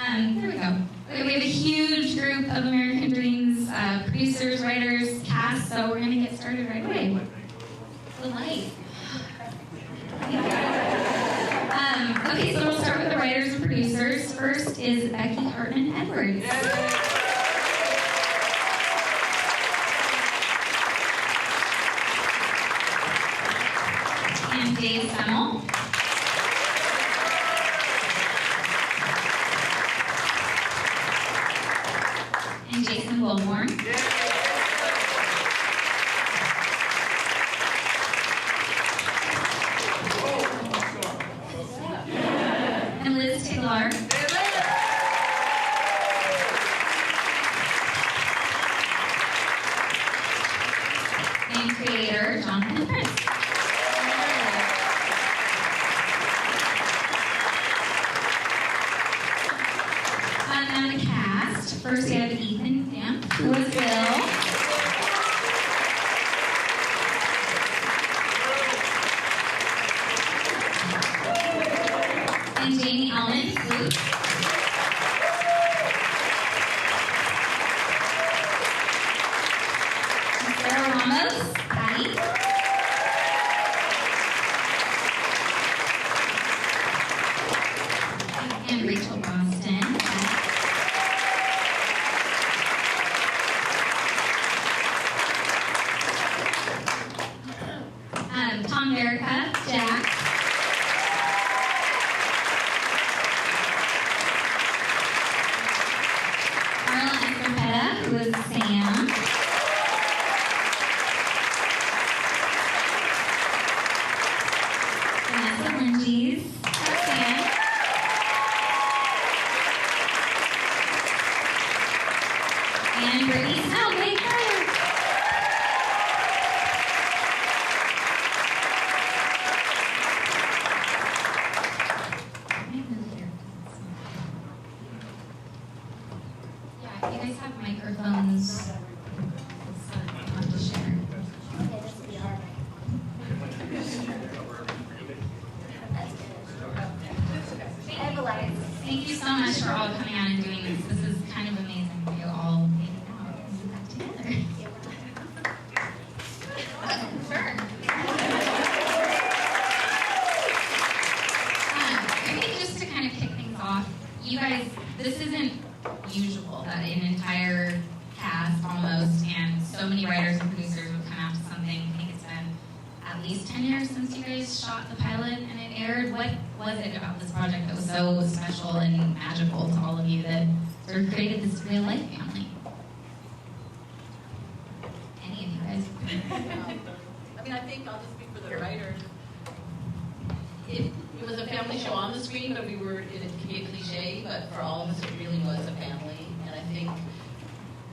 There we go. Okay, we have a huge group of American Dreams producers, writers, cast, so we're going to get started right away. The light. Okay, so we'll start with the writers and producers. First is Becky Hartman Edwards. And Dave Semel. And Jason Wilborn. And Liz Tigelaar. And creator Jonathan Prince. Now the cast. First we have Ethan Dampf, who was Bill. And Jamie Elman, flute. And Sarah Ramos, Patty. And Rachel Boston. Tom Verica, Jack. Arlen Escarpeta, who is Sam. Vanessa Lengies, Sam. And Brittany Snow, Wait Fire. Yeah, you guys have microphones. I'll have to share. Thank you so much for all coming out and doing this. This is kind of amazing that you all made it out and do that together. Sure. Maybe just to kind of kick things off, you guys, this isn't usual that an entire cast almost and so many writers and producers would come out to something. I think it's been at least 10 years since you guys shot the pilot and it aired. What was it about this project that was so special and magical to all of you that sort of created this real life family? Any of you guys? I mean, I think I'll just speak for the writers. It was a family show on the screen, but it can be a cliche, but for all of us it really was a family. And I think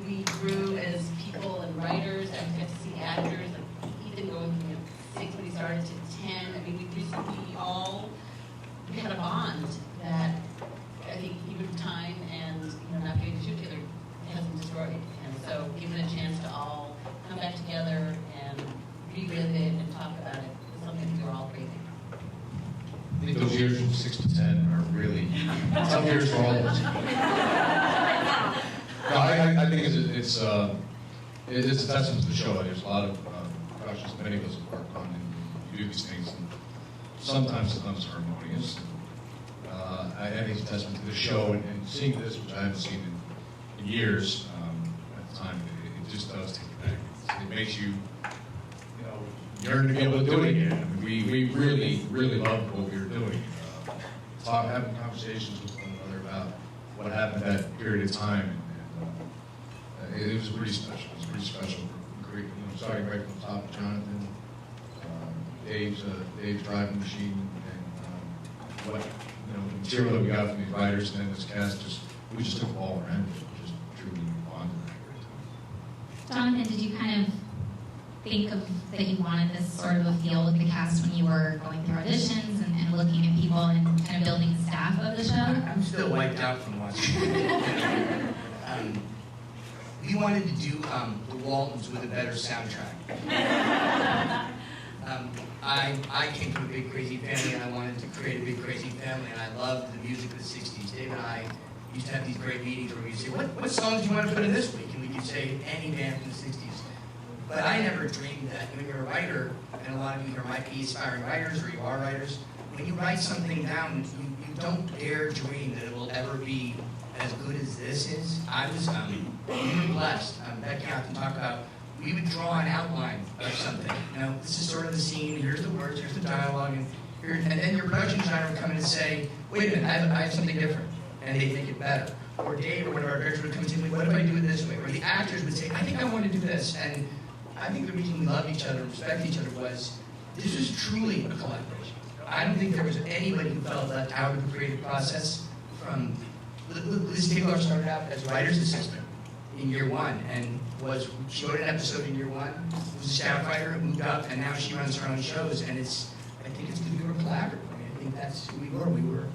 we grew as people and writers and got to see actors, like Ethan going from 6 when he started to 10. I mean, we had a bond that I think even time and not getting to shoot together hasn't destroyed. And so given a chance to all come back together and relive it and talk about it is something we were all craving. I think those years from 6 to 10 are really tough years for all of us. No, I think it's a testament to the show. There's a lot of productions many of us have worked on, and you do these things, and sometimes it's unceremonious. I think it's a testament to the show, and seeing this, which I haven't seen in years at the time, it just does take you back. It makes you, yearn to be able to do it again. I mean, we really, really loved what we were doing. Having conversations with one another about what happened that period of time, and it was pretty special. It was pretty special. Starting right from the top of Jonathan, Dave's driving machine, and what the material that we got from these writers and then this cast, we just took it all around it. Just truly bonded that great time. Jonathan, did you kind of think of that you wanted this sort of a feel with the cast when you were going through auditions and looking at people and kind of building the staff of the show? I'm still wiped out from watching it. We wanted to do the Waltons with a better soundtrack. I came from a big crazy family and I wanted to create a big crazy family, and I loved the music of the 60s. Dave and I we used to have these great meetings where we'd say, what songs do you want to put in this week? And we could say any band from the 60s. But I never dreamed that when you're a writer, and a lot of you here might be aspiring writers, or you are writers, when you write something down, you don't dare dream that it will ever be as good as this is. I was we were blessed. Becky Hartman talked about, we would draw an outline of something. You know, this is sort of the scene, here's the words, here's the dialogue, and then your production designer would come in and say, wait a minute, I have something different, and they'd make it better. Or Dave or one of our directors would come to me, what if I do it this way? Or the actors would say, I think I want to do this. And I think the reason we loved each other and respected each other was, this was truly a collaboration. I don't think there was anybody who felt left out of the creative process. From Liz Tigelaar started out as writer's assistant in year one, and she wrote an episode in year one, was a staff writer, moved up, and now she runs her own shows. And I think it's because we were collaborative. I think that's who we were.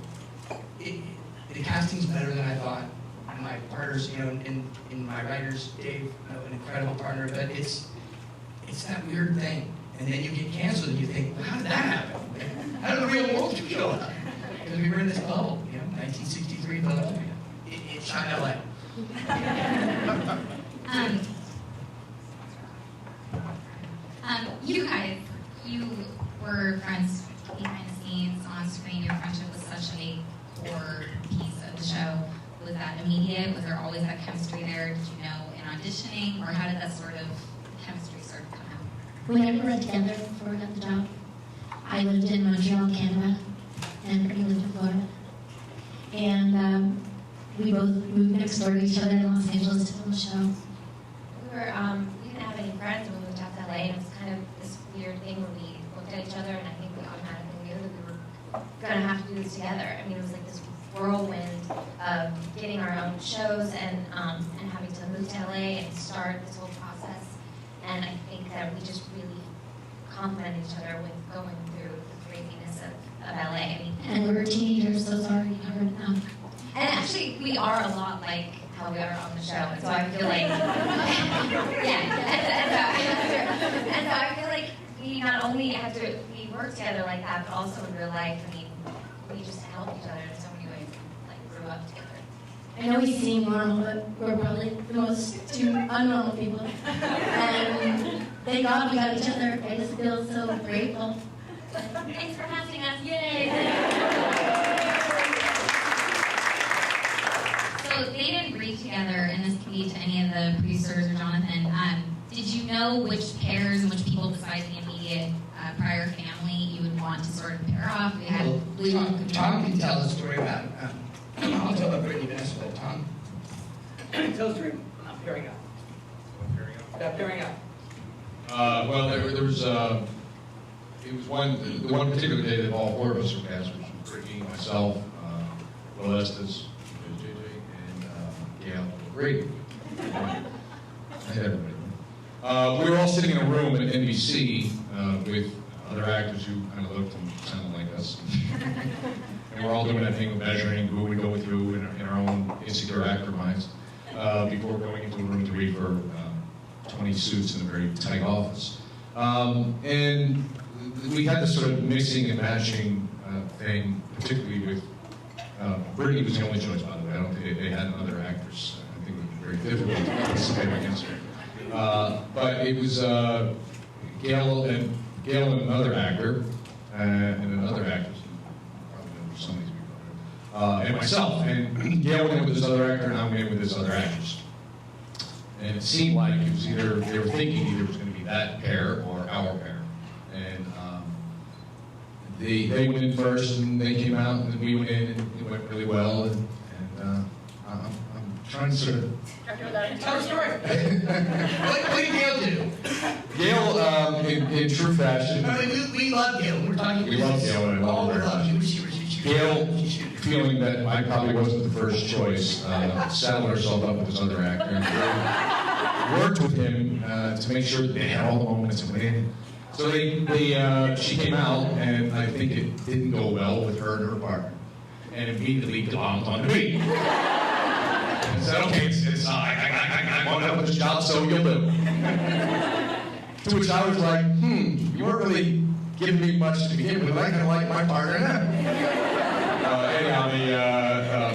The casting's better than I thought. My partners, in my writers, Dave, an incredible partner, but it's that weird thing. And then you get canceled and you think, well, how did that happen? How did the real world show up? Because we were in this bubble, 1963 Philadelphia. It shot LA. You guys, you were friends behind the scenes, on screen. Your friendship was such a core piece of the show. Was that immediate? Was there always that chemistry there? Did you know in auditioning, or how did that sort of chemistry sort of come out? We never read together before we got the job. I lived in Montreal, Canada, and Brittany lived in Florida. And we both moved next door to each other in Los Angeles to film the show. We didn't have any friends when we moved out to LA, and it was kind of this weird thing where we looked at each other, and I think we automatically knew that we were going to have to do this together. I mean, it was like this whirlwind of getting our own shows and having to move to LA and start this whole process. And I think that we just really complemented each other with going through the craziness of LA. And we were teenagers, so it's already hard enough. And actually, we are a lot like how we are on the show, and so I feel like, and so I feel like we not only we work together like that, but also in real life. I mean, we just help each other in so many ways, like grew up together. I know we seem normal, but we're probably the most two unnormal people. And thank God we got each other. I just feel so grateful. Thanks for having us. Yay! So they didn't breathe together, and this can be to any of the producers or Jonathan. Did you know which pairs and which people besides the immediate prior family you would want to sort of pair off? We had Tom can tell the story about I'll tell about Brittany, Vanessa, but Tom. Tell the story about pairing up. About pairing up. Well, there was it was the one particular day that involved four of us were cast, which was Brittany, myself, Will Estes, JJ, and Gail Greenburg. I had everybody. We were all sitting in a room at NBC with other actors who kind of looked and sounded like us. And we're all doing that thing of measuring who would go with who in our own insecure actor minds before going into a room to read for 20 suits in a very tight office. And we had this sort of mixing and matching thing, particularly with Brittany was the only choice, by the way. I don't think they had other actors. I think it would be very difficult to participate against her. But it was Gail and another actor, and another actress, probably know some of these people, and myself. And Gail went with this other actor, and I went with this other actress. And it seemed like it was either, they were thinking either it was going to be that pair or our pair. And they went in first, and they came out, and then we went in, and it went really well. And I'm trying to sort of... Tell the story. What did Gail do? Gail, in true fashion... We love Gail. We love Gail, and I love her. Gail, feeling that I probably wasn't the first choice, saddled herself up with this other actor, and worked with him to make sure that they had all the moments of winning. So she came out, and I think it didn't go well with her and her partner, and immediately glommed onto me. And said, okay, I want to have this job, so you'll do. To which I was like, you weren't really giving me much to begin with. I kind of like my partner now. Anyhow,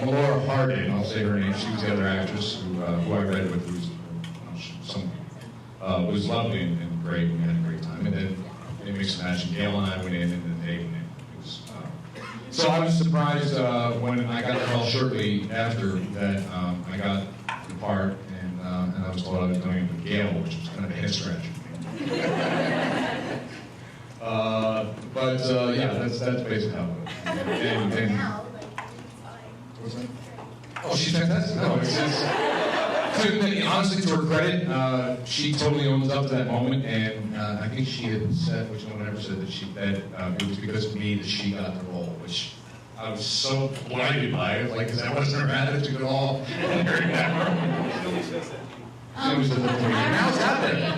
Melora Harding, I'll say her name, she was the other actress who I read with, was lovely and great, and we had a great time. And then they mixed and matched, and Gail and I went in, and then they went in. It was, so I was surprised when I got the call shortly after that I got the part, and I was told I was doing it with Gail, which was kind of a head scratcher for me. Yeah, that's basically how it was. And what's that? Oh, she's fantastic. No, it's honestly, to her credit, she totally owns up to that moment, and I think she had said, which no one ever said, that it was because of me that she got the role, which I was so blinded by it, like, because that wasn't her attitude at all. Now it's out there.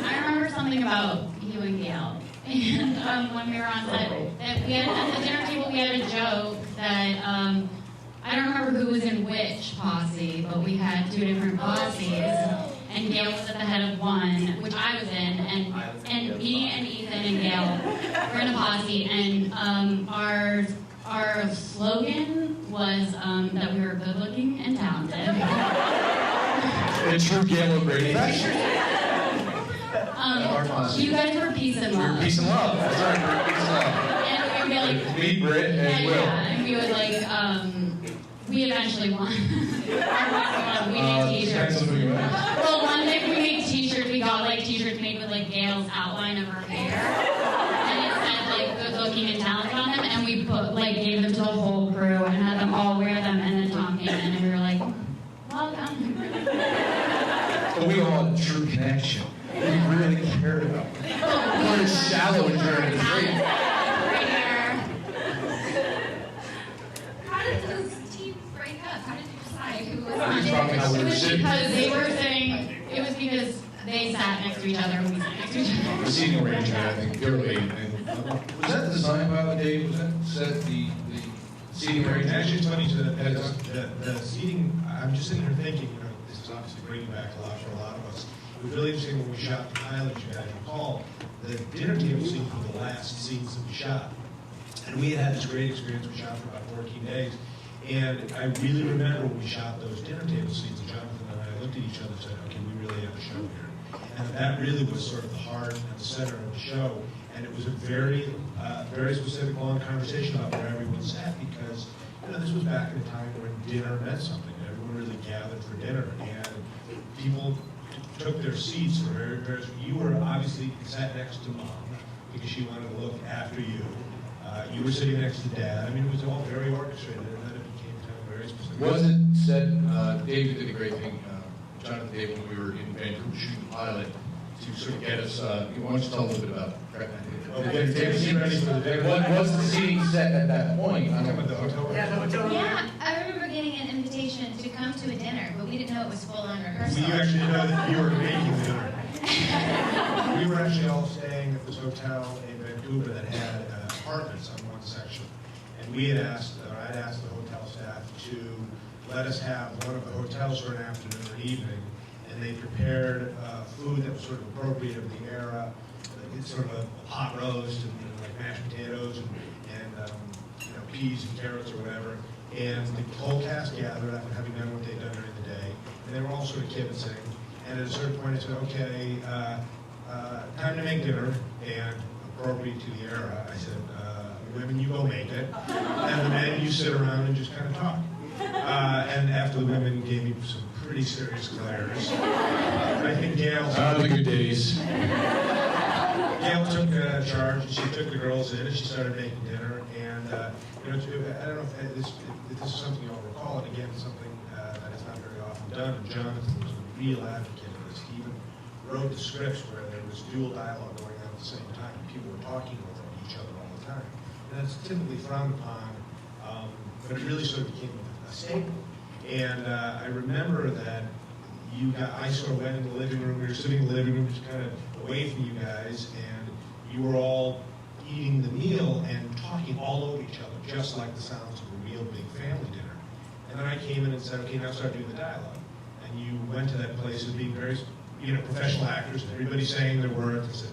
I remember something about you and Gail. And when we were on set, that we had, at the dinner table, we had a joke that I don't remember who was in which posse, but we had two different posses, and Gail was at the head of one, which I was in, and me and Ethan and Gail were in a posse, and our slogan was that we were good looking and talented. In true Gail O'Grady fashion. You guys were peace and love. We were peace and love. That's right, we were peace and love. And we would be like, me, Britt, and Will. Yeah, and we would like, we eventually won. We made t-shirts. Well, one day we made t-shirts. We got like t-shirts made with like Gail's outline of her hair, and it said like good looking and talented on them. And we put like gave them to the whole crew and had them all wear them. And then Tom came in and we were like, well done. But we all had a true connection. We really cared about it. We weren't as shallow and during the street. Right here. How did those teams break up? How did you decide who was I on was it? talking how we It were was sitting. because they were sitting. It was because they sat next to each other and we sat next to each other. The seating arrangement, I think, purely. Was that designed by Dave? Was that set the seating arrangement? Actually, it's funny, the seating, I'm just sitting here thinking, you know, this is obviously bringing back a lot for a lot of us. It was really interesting when we shot the pilot, you guys recall, the dinner table scene from the last scenes that we shot. And we had this great experience, we shot for about 14 days. And I really remember when we shot those dinner table scenes, and Jonathan and I looked at each other and said, okay, we really have a show here. And that really was sort of the heart and the center of the show. And it was a very specific, long conversation about where everyone sat, because you know, this was back in a time when dinner meant something. Everyone really gathered for dinner, and people took their seats for various. You were obviously sat next to Mom because she wanted to look after you. You were sitting next to Dad. I mean, it was all very orchestrated, and then it became kind of very specific. Was it said, David did a great thing, Jonathan and David, when we were in Vancouver shooting the pilot, to sort of get us, why don't you tell a little bit about What was the seating set at that point? I don't know. The hotel room. Yeah, the hotel room. Yeah, I remember getting an invitation to come to a dinner, but we didn't know it was full-on rehearsal. We actually didn't know that you were making the dinner. We were actually all staying at this hotel in Vancouver that had apartments on one section. And we had asked, or I'd asked the hotel staff to let us have one of the hotels for an afternoon or evening. And they prepared food that was sort of appropriate of the era. It's sort of a pot roast and like mashed potatoes and you know, peas and carrots or whatever. And the whole cast gathered after having done what they'd done during the day. And they were all sort of kibitzing. And at a certain point I said, okay, time to make dinner. And appropriate to the era, I said, women, you go make it. And the men, you sit around and just kind of talk. And after the women gave me some pretty serious glares, I think Gail... the good days. Gail took charge, and she took the girls in, and she started making dinner. And you know, I don't know if this is something you'll recall, and again, something that is not very often done. And Jonathan was a real advocate of this. He even wrote the scripts where there was dual dialogue going on at the same time. People were talking over each other all the time, and that's typically frowned upon. But it really sort of became a staple. And I remember that I sort of went in the living room. We were sitting in the living room, just kind of away from you guys, and you were all eating the meal and talking all over each other, just like the sounds of a real big family dinner. And then I came in and said, okay, now start doing the dialogue. And you went to that place of being very, you know, professional actors, and everybody saying their words. I said,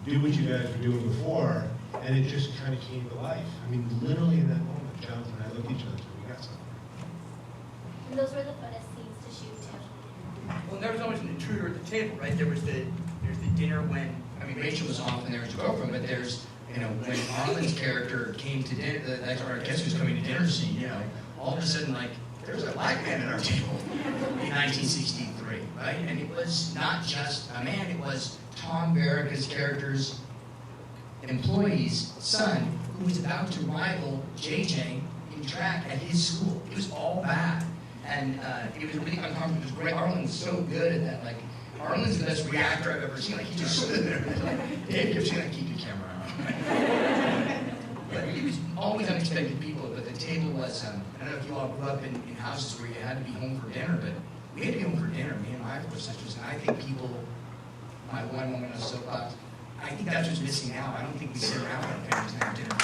no. Do what you guys were doing before, And it just kind of came to life. I mean, literally in that moment, Jonathan and I looked at each other and said, we got something. And those were the funnest scenes to shoot too. Well, there was always an intruder at the table, right? There's the dinner when, I mean, Rachel was off and there was a girlfriend, but there's, you know, when Arlen's character came to dinner, our guest was coming to dinner scene, you know, all of a sudden, like, there was a black man at our table in 1963, right? And it was not just a man, it was Tom Verica's character's employee's son who was about to rival JJ in track at his school. It was all bad. And it was really uncomfortable. It was great. Arlen was so good at that. Like, Arlen's the best reactor I've ever seen. Like, he just stood there. Like, Dave kept saying, keep your camera on. But it was always unexpected people. But the table was, I don't know if you all grew up in houses where you had to be home for dinner, but we had to be home for dinner. Me and my four sisters. And I think people, my one moment of soapbox, I think that's what's missing now. I don't think we sit around with our families and have dinner.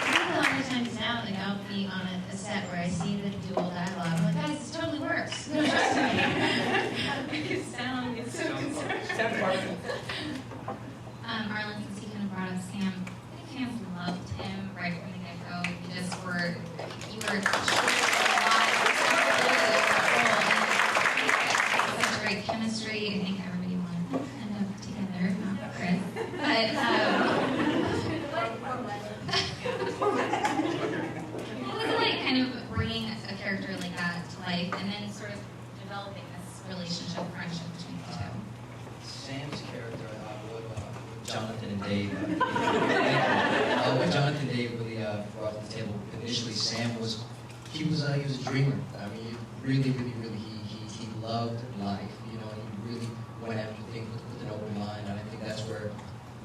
A lot of times now, like, I'll be on a set where I see the dual dialogue. I'm like, guys, this totally works. No, trust me. How to make it sound. It's so concerned. Arlen, since he kind of brought up Sam, I think fans loved him right from the get-go. You were such great chemistry. I think everybody wanted to end up together, not Chris. What was it like kind of bringing a character like that to life and then sort of developing this relationship, friendship between the two? Sam's character, what Jonathan and Dave, what Jonathan and Dave really brought to the table. Initially, Sam was he was a dreamer. I mean, really, he loved life. You know, he really went after things with an open mind, and I think that's where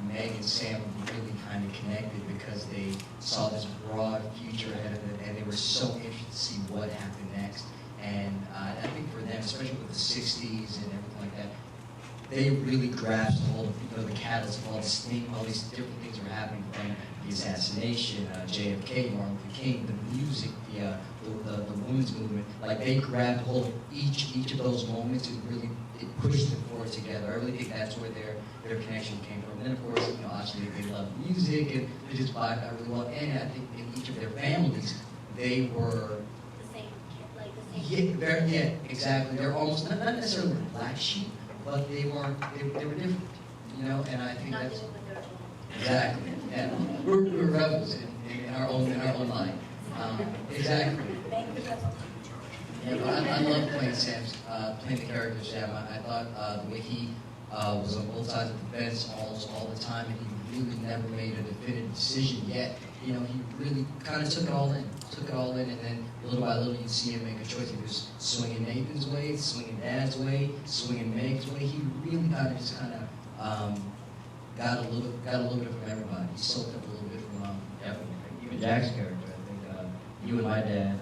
Meg and Sam really kind of connected because they saw this broad future ahead of them, and they were so interested to see what happened next. And I think for them, especially with the 60s and everything like that, they really grasped hold of, you know, the catalyst of all these different things that were happening from the assassination, JFK, Martin Luther King, the music, the women's movement. Like, they grabbed hold of each of those moments and really pushed them forward together. I really think that's where their connection came from. And then, of course, you know, obviously they love music and they just vibe out really well. And I think in each of their families, they were The same kid, like the same. yeah, exactly. They're almost not necessarily the black sheep, but they were different, you know. And I think Not that's doing what they're doing. exactly. Yeah, we're rebels in our own line. Exactly. Yeah, but I love playing the character Sam. I thought the way he was on both sides of the fence almost all the time, and he really never made a definitive decision yet. You know, he really kind of took it all in, and then little by little you see him make a choice. He was swinging Nathan's way, swinging Dad's way, swinging Meg's way. He really got a little bit from everybody. He soaked up a little bit from everyone. Even Jack's character, I think, you and my dad,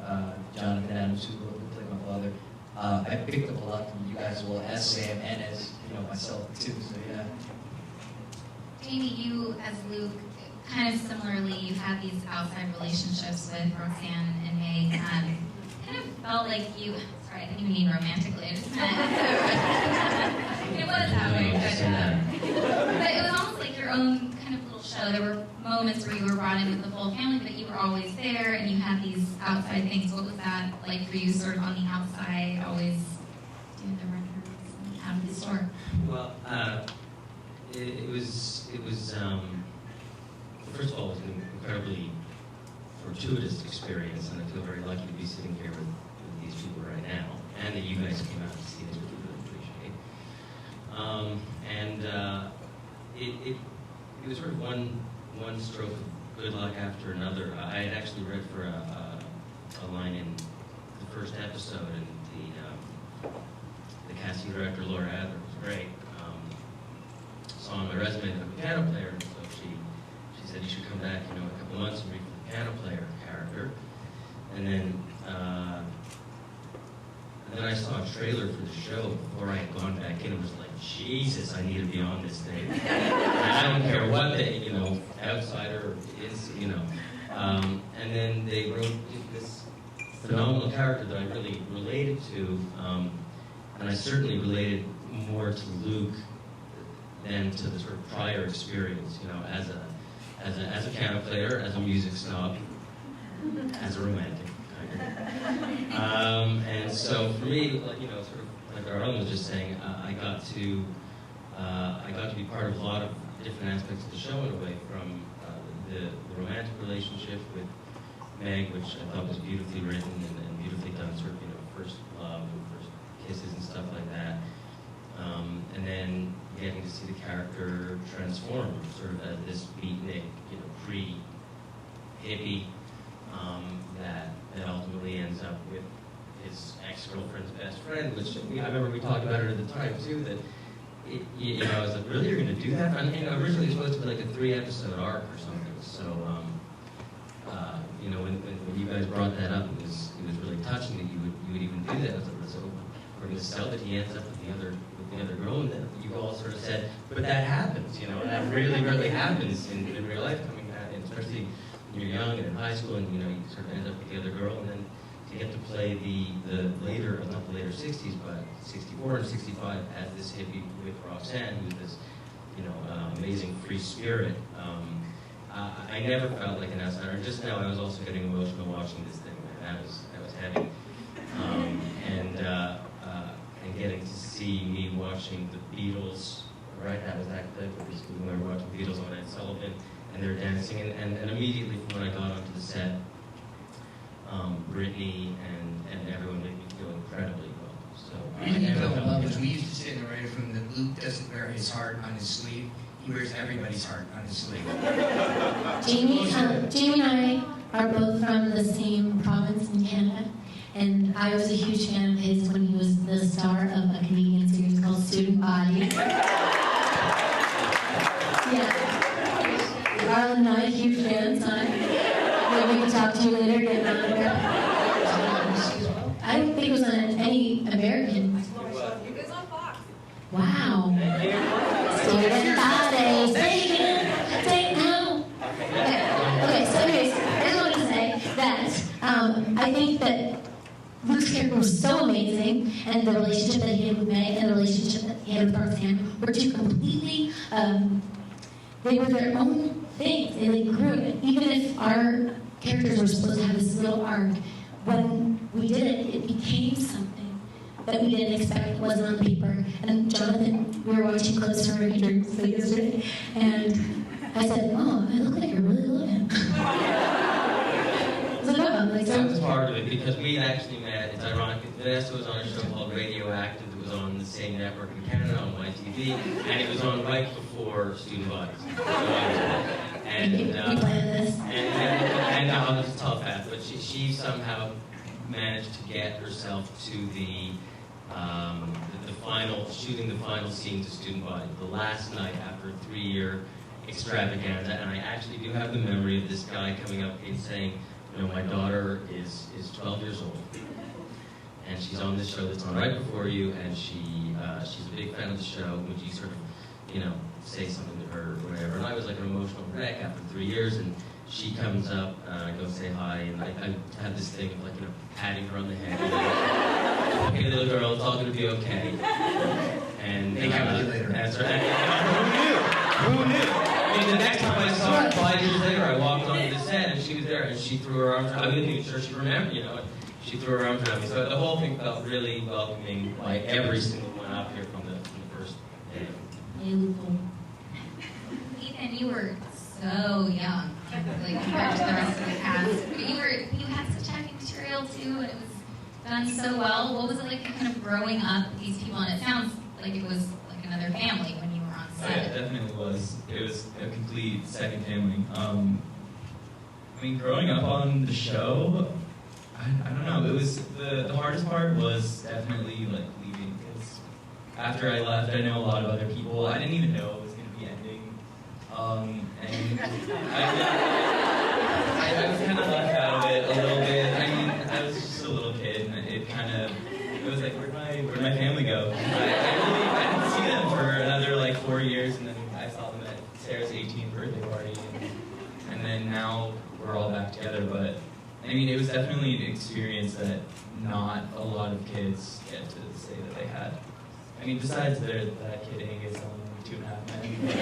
Jonathan Adams, who played my father, I picked up a lot from you guys as well as Sam and as, you know, myself too. So yeah. Jamie, you as Luke, kind of similarly, you've had these outside relationships with Roxanne and Meg. Kind of felt like you. Sorry, I didn't even mean romantically. I just meant it was that way. But it was almost like your own kind of little show. There were moments where you were brought in with the full family, but you were always there, and you had these outside things. What was that like for you, sort of on the outside, always doing the records and out of the store? Well, it was first of all, it was an incredibly fortuitous experience, and I feel very lucky to be sitting here with these people right now, and that you guys came out to see this, which we really appreciate. It was sort of one stroke of good luck after another. I had actually read for a line in the first episode, and the casting director, Laura Adler, was great. Saw on my resume that I'm a piano player, and so she said you should come back, you know, a couple months and read for the piano player character. And then I saw a trailer for the show before I had gone back in and was like, Jesus, I need to be on this thing. And I don't care what the, you know, outsider is, you know. And then they wrote this phenomenal character that I really related to, and I certainly related more to Luke than to the sort of prior experience, you know, as a piano player, as a music snob, as a romantic. And so for me, like, you know, sort of like Arlen was just saying, I got to be part of a lot of different aspects of the show in a way, from the romantic relationship with Meg, which I thought was beautifully written and beautifully done, sort of, you know, first love and first kisses and stuff like that. And then getting to see the character transform, sort of as this beatnik, you know, pre-hippie, that ultimately ends up with his ex-girlfriend's best friend, which I remember we talked about it at the time too, that you know, I was like, really, you're going to do that? And, you know, originally it was supposed to be like a 3-episode arc or something, so, you know, when you guys brought that up, it was really touching that you would even do that. I was like, so we're going to sell that he ends up with the other girl, and then you all sort of said, but that happens, you know, and that really, really happens in real life, coming at it, especially when you're young and in high school, and, you know, you sort of end up with the other girl, and then to get to play the later, not the later 60s, but 64 and 65 as this hippie with Roxanne, who's this, you know, amazing free spirit. I never felt like an outsider. And just now, I was also getting emotional watching this thing. Man, that was heavy. And getting to see me watching the Beatles, right? That was that clip when we were watching the Beatles on Ed Sullivan, and they're dancing, and immediately when I got onto the set, Brittany and everyone made me feel incredibly well. So The reason you fell in love was we used to sit in the writer's room that Luke doesn't wear his heart on his sleeve. He wears everybody's heart on his sleeve. Jamie and I are both from the same province in Canada, and I was a huge fan of his when he was the star of a Canadian series called Student Body. Yeah. Arlen and I are huge fans. Maybe we can talk to you later, get on there. I don't think it was on any American. You guys on Fox. Wow. Student Body, take now. Okay, so anyways, I just wanted to say that I think that Luke's character was so amazing, and the relationship that he had with Meg and the relationship that he had with Roxanne were two completely, they were their own things, and they grew. Even if our characters were supposed to have this little arc, when we did it, it became something that we didn't expect wasn't on paper. And Jonathan, we were watching clips from Reunites yesterday, and I said, "Oh, I look like you're really looking." That was part of it, because we actually met. It's ironic. Vanessa was on a show called Radioactive that was on the same network in Canada on YTV, and it was on right before Student Bodies. And we planned this. And I'll just tell that, but she somehow managed to get herself to the final, shooting the final scene to Student Body, the last night after a 3-year extravaganza, and I actually do have the memory of this guy coming up and saying, you know, my daughter is 12 years old, and she's on this show that's on right before you, and she's a big fan of the show. Would you sort of, you know, say something to her or whatever? And I was like an emotional wreck after 3 years, and she comes up, I go say hi, and I had this thing of, like, you know, patting her on the head. Like, hey, little girl, it's all going to be okay. And They got with you later. That's right. Who knew? I mean, the next time I saw her 5 years later, I walked onto the set, and she was there, and she threw her arms around me. I wasn't even sure she remembered, you know. She threw her arms around me. So the whole thing felt really welcoming by every single one up here from the first day. Ethan, you were so young, like compared to the rest of the cast. But you had such heavy material too, and it was done so well. What was it like kind of growing up with these people? And it sounds like it was like another family when you were on Oh, yeah, it set. definitely was. It was a complete second family. I mean, growing up on the show, I don't know. It was the hardest part was definitely like leaving, because after I left, I know a lot of other people. I didn't even know it was going to be ending, and I was kind of left out of it a little bit. I mean, I was just a little kid, and it was like, where'd my family go? I didn't see them for another like 4 years, and then I saw them at Sarah's 18th birthday party, and then now we're all back together. But I mean, it was definitely an experience that not a lot of kids get to say that they had. I mean, besides that kid Angus, I'm only 2.5 men.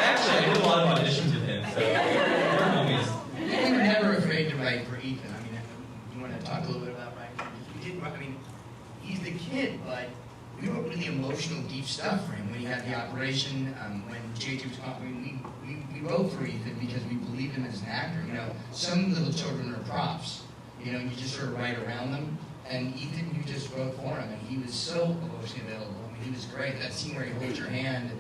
Actually, I did a lot of auditions with him, so we're homies. We were never afraid to write for Ethan. I mean, you want to talk a little bit about writing? We did. I mean, he's the kid, but we wrote really emotional, deep stuff for him when he had the operation. When JT was talking, we wrote for Ethan because we believed him as an actor. You know, some little children are props. You know, you just sort of write around them. And Ethan, you just wrote for him, and he was so emotionally available. I mean, he was great. That scene where he holds your hand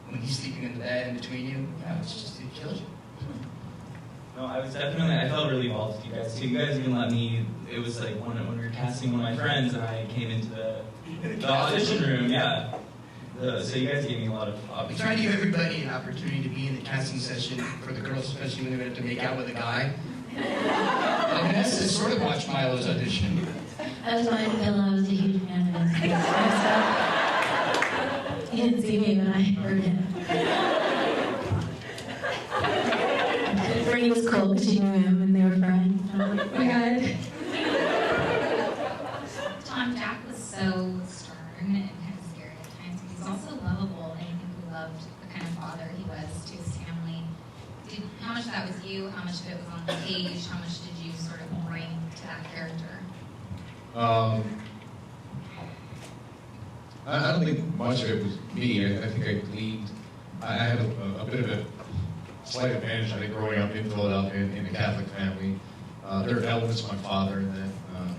when he's sleeping in the bed in between you, it kills you. No, I felt really involved with you guys too. You guys even let me, it was like when we were casting one of my friends and I came into the audition room, yeah. So you guys gave me a lot of opportunities. We try to give everybody an opportunity to be in the casting session for the girls, especially when they have to make out with a guy. And Vanessa sort of watched Milo's audition. I was fine with Bill. I was a huge fan of his stuff. He didn't see me, but I heard him. Brittany was cool because she knew him and they were friends. And I was like, oh my god. Tom, Jack was so stern and kind of scary at times, but he's also lovable, and I think we loved the kind of father he was to his family. How much of that was you? How much of it was on the page? How much did you sort of bring to that character? I don't think much of it was me. I think I gleaned. I had a bit of a slight advantage, I think, growing up in Philadelphia in a Catholic family. There are elements of my father in that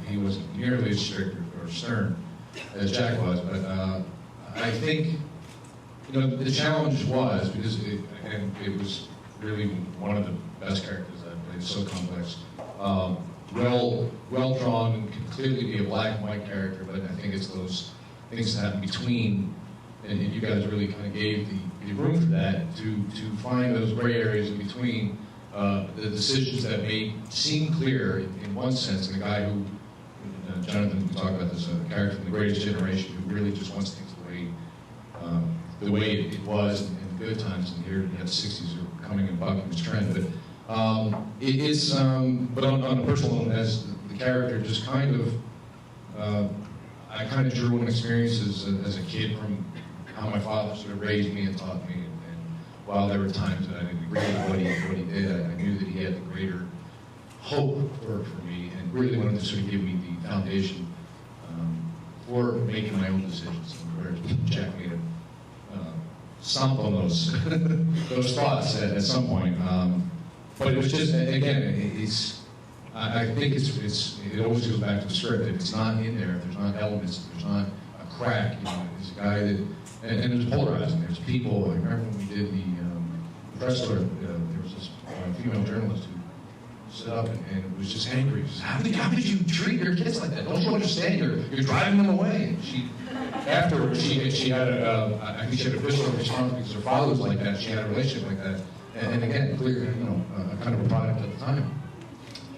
he wasn't nearly as strict or stern as Jack was, but I think, you know, the challenge was, because it was really one of the best characters that I played, so complex. Well drawn and can clearly be a black and white character, but I think it's those things that happen between, and you guys really kind of gave the room for that to find those gray areas in between the decisions that may seem clear in one sense, and the guy who, Jonathan, we talk about this, a character from The Greatest Generation who really just wants things the way it was in the good times, and here the 60s are coming and bucking this trend, but but on a personal level, as the character just kind of, I kind of drew on experiences as a kid from how my father sort of raised me and taught me. And while there were times that I didn't agree with what he did, I knew that he had the greater hope for me, and really wanted to sort of give me the foundation for making my own decisions. Where Jack made a stomp on those those thoughts at some point. But it was just, again, I think it always goes back to the script. If it's not in there, if there's not elements, if there's not a crack, you know, it's a guy that, and it's polarizing. There's people, I remember when we did the press tour, there was this female journalist who stood up and was just angry. She said, how did you treat your kids like that? Don't you understand? You're driving them away. And she, afterwards, she had I think she had a visceral response because her father was like that. She had a relationship like that. And again, clear, you know, kind of a product at the time.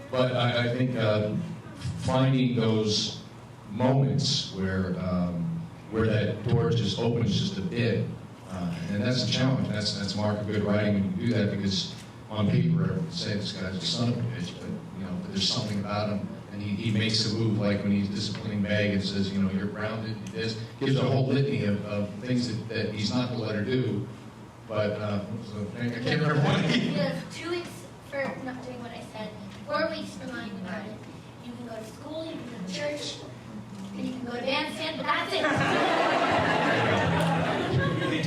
But I think finding those moments where that door just opens just a bit, and that's a challenge. That's mark of good writing when you do that, because on paper, I would say this guy's a son of a bitch, but you know, there's something about him, and he makes a move like when he's disciplining Meg and says, you know, you're grounded. This gives a whole litany of things that he's not going to let her do. But I can't remember what he... You have 2 weeks for not doing what I said, 4 weeks for lying about it. You can go to school, you can go to church, and you can go to bandstand, but that's it.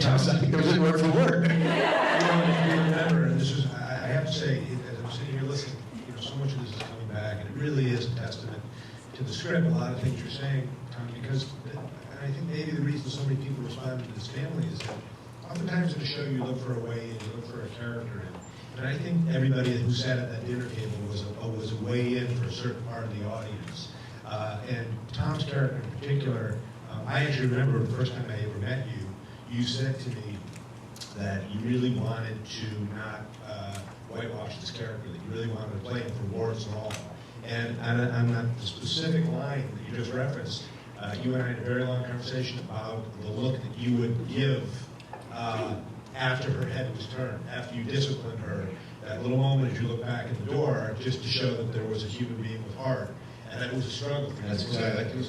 I think those didn't work for work. You know, remember, and this is, I have to say, as I'm sitting here listening, you know, so much of this is coming back, and it really is a testament to the script, a lot of things you're saying, Tom, because I think maybe the reason so many people respond to this family is that oftentimes in a show you look for a way and you look for a character in. And I think everybody who sat at that dinner table was a way in for a certain part of the audience. And Tom's character in particular, I actually remember the first time I ever met you, you said to me that you really wanted to not whitewash this character, that you really wanted to play him for warts and all. And on the specific line that you just referenced, you and I had a very long conversation about the look that you would give after her head was turned, after you disciplined her, that little moment as you look back at the door, just to show that there was a human being with heart, and that it was a struggle for you. That's exactly.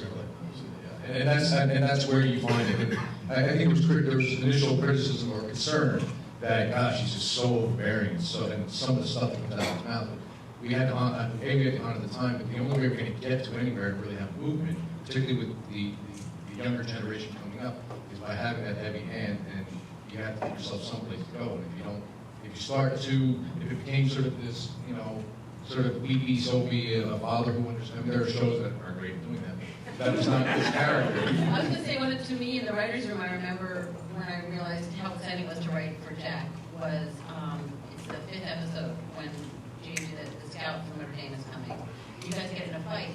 And that's where you find it. And I think there was initial criticism or concern that, gosh, he's just so overbearing, and some of the stuff that comes out of his mouth. We had on at the time, but the only way we're going to get to anywhere and really have movement, particularly with the younger generation coming up, is by having that heavy hand, and you have to give yourself someplace to go. And if it became sort of this, sort of be a father who understands. I mean, there are shows that are great at doing that. That is not his character. I was going to say, to me in the writer's room, I remember when I realized how exciting it was to write for Jack was, it's the 5th episode when Jamie, the scout from Notre Dame, is coming. You guys get in a fight.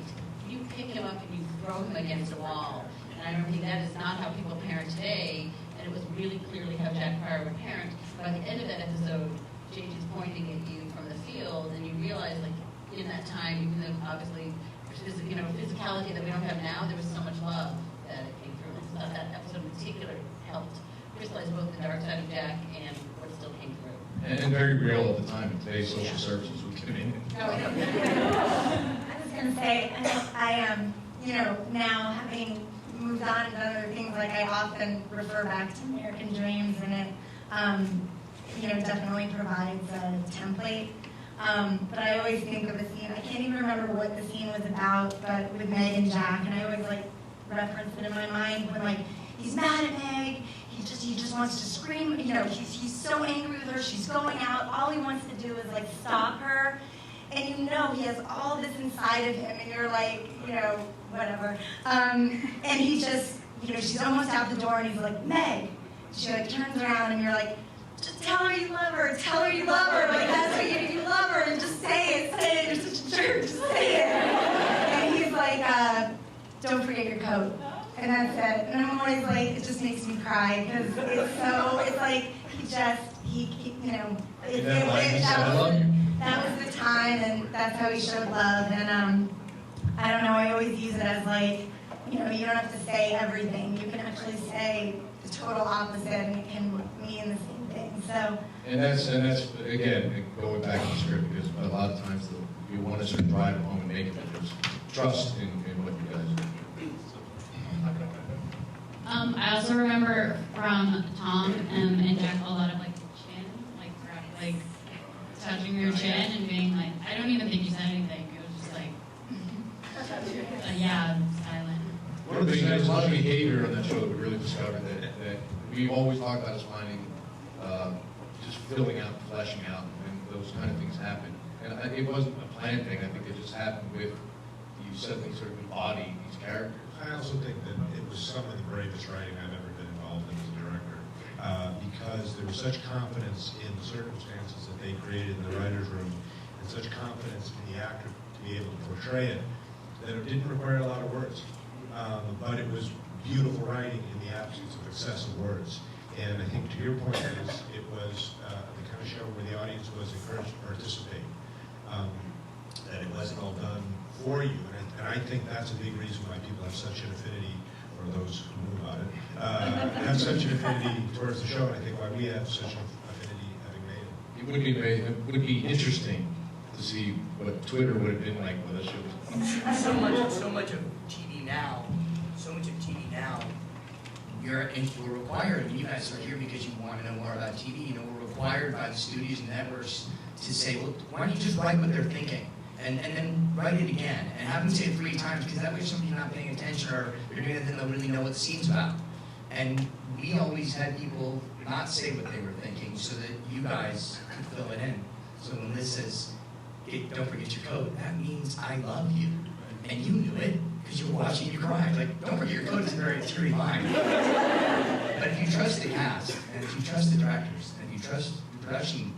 You pick him up and you throw him against a wall. And I remember thinking that is not how people parent today, and it was really clearly how Jack Pryor would parent. By the end of that episode, Jamie's pointing at you from the field, and you realize, like, in that time, even though obviously physicality that we don't have now, there was so much love that it came through. And I thought that episode in particular helped crystallize both the dark side of Jack and what still came through. And very real at the time. In today's social services, we come in. I was going to say, I now having moved on and done other things, like I often refer back to American Dreams, and it, definitely provides a template. But I always think of a scene, I can't even remember what the scene was about, but with Meg and Jack, and I always reference it in my mind when he's mad at Meg, he just wants to scream, he's so angry with her, she's going out, all he wants to do is stop her, and he has all this inside of him, and you're whatever. And he just, she's almost out the door, and he's like, Meg. She turns around, and you're like, just tell her you love her, tell her you love her, that's what you love her, and just say it, you're such a jerk, just say it. And he's like, don't forget your coat. And that's it. And I'm always it just makes me cry, because that was the time, and that's how he showed love. And I don't know, I always use it as you don't have to say everything. You can actually say the total opposite, and it can mean the same thing. So. And that's again, going back to the script, because a lot of times you want to sort of drive it home and make it that there's trust in what you guys do. I also remember from Tom and Jack a lot of chin, touching your chin and being I don't even think you said anything. It was just yeah, silent. One of the things, there's a lot of behavior on that show that we really discovered that we always talk about is finding, just filling out, fleshing out, and those kind of things happen. And it wasn't a planned thing. I think it just happened with you suddenly sort of embody these characters. I also think that it was some of the bravest writing I've ever been involved in as a director, because there was such confidence in the circumstances that they created in the writer's room, and such confidence in the actor to be able to portray it, that it didn't require a lot of words. But it was beautiful writing in the absence of excessive words. And I think to your point, it was the kind of show where the audience was encouraged to participate, that it wasn't all done for you. And I think that's a big reason why people have such an affinity, or those who know about it, have such an affinity towards the show. And I think why we have such an affinity having made it. It would be interesting to see what Twitter would have been like with a show. So much of TV now, we're required, and you guys are here because you want to know more about TV, we're required by the studios and networks to say, well, why don't you just write what they're thinking? And then write it again, and have them say it 3 times, because that way if somebody's not paying attention or they're doing it, then they'll really know what the scene's about. And we always had people not say what they were thinking so that you guys could fill it in. So when Liz says, hey, don't forget your coat, that means I love you. And you knew it, because you were watching, you cried. Don't forget your coat is a very scary line. But if you trust the cast, and if you trust the directors, and if you trust the production,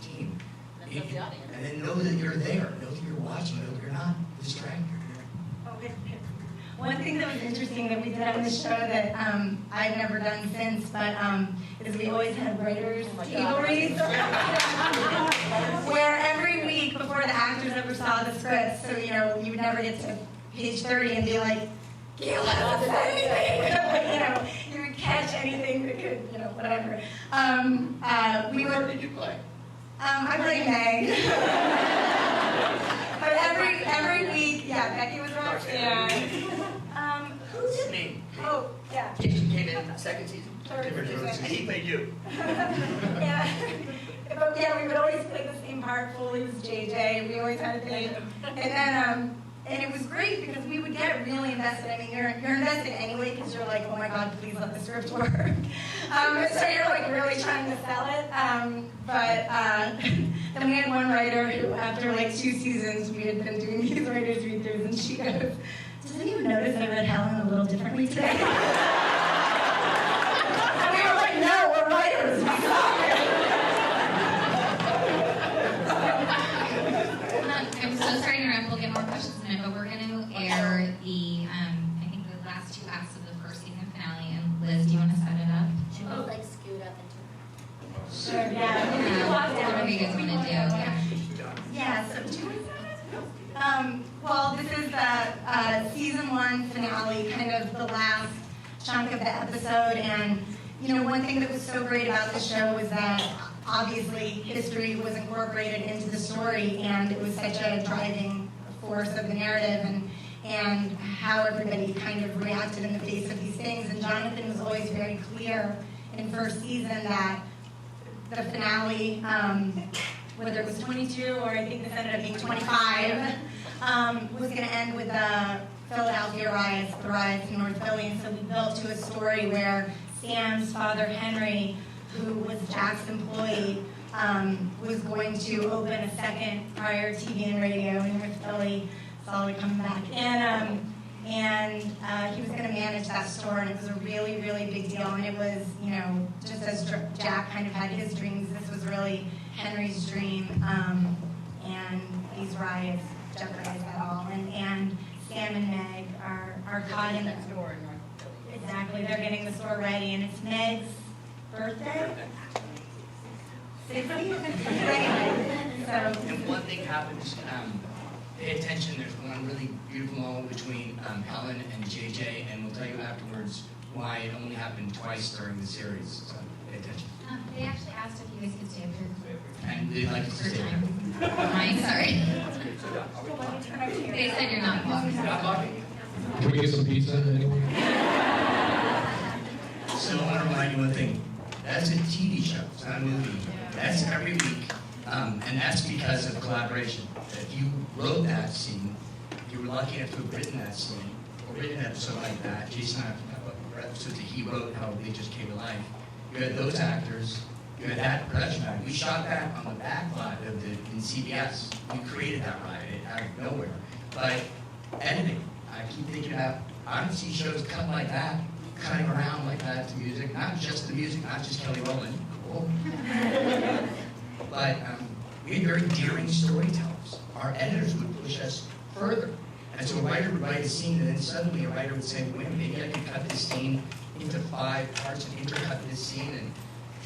team, and then know that you're there, know that you're watching, know that you're not distracted. One thing that was interesting that we did on the show that I've never done since, but is we always had writers' table reads, where every week before the actors ever saw the script, so you would never get to page 30 and be like, Gail hasn't said anything. You would catch anything that could, whatever. What did you play? I played Meg. But every week, yeah, Becky was Roxanne. Who's me? Yeah. She came in second season. Third season. And he played you. Yeah. But yeah, we would always play the same part. Foley was JJ. We always had a thing. And then, and it was great because we would get really invested. I mean, you're invested anyway because you're like, oh my God, please let the script work. So you're like really trying to sell it. But then we had one writer who, after like 2 seasons, we had been doing these writers read-throughs, and she goes, "Does anyone notice I read Helen a little differently today?" And we were like, "No, we're writers. We saw it." I'm so sorry to interrupt. We'll get more questions in a minute, but we're going to air the, I think the last 2 acts of the first season finale. And Liz, do you want to set it up? Should we like scoot up into Sure, yeah. Whatever you guys want to do. Yeah. Yeah, so well, this is the season 1 finale, kind of the last chunk of the episode. And, you know, one thing that was so great about the show was that obviously history was incorporated into the story, and it was such a driving force of the narrative and how everybody kind of reacted in the face of these things. And Jonathan was always very clear in first season that the finale, whether it was 22 or I think this ended up being 25, was going to end with the Philadelphia riots, the riots in North Philly. And so we built to a story where Sam's father, Henry, who was Jack's employee, was going to open a second prior TV and radio in North Philly. Solid coming back. And he was going to manage that store, and it was a really, really big deal. And it was, you know, just as Jack kind of had his dreams, this was really Henry's dream. And these riots jeopardized that all. And Sam and Meg are caught in the store in North Philly. Exactly, they're getting the store ready, and it's Meg's birthday. 60? And one thing happens, pay attention, there's one really beautiful moment between Helen and JJ, and we'll tell you afterwards why it only happened twice during the series, so pay attention. They actually asked if you guys could stay up here. And they'd like us to For stay time. Mine, sorry. They said you're not welcome. Not talking. Can we get some pizza, anyone? So I want to remind you one thing. That's a TV show. It's not a movie. That's every week. And that's because of collaboration. If you wrote that scene, you were lucky enough to have written that scene, or written an episode like that. Jason and I have episodes that he wrote, how they just came to life. You had those actors. You had that production value. We shot that on the back lot of in CBS. We created that ride out of nowhere. But editing, I keep thinking about, I don't see shows cut like that, cutting around like that to music. Not just the music, not just Kelly Rowland. Cool. But we had very daring storytellers. Our editors would push us further. And so a writer would write a scene, and then suddenly a writer would say, wait, maybe I could cut this scene into 5 parts and intercut this scene, and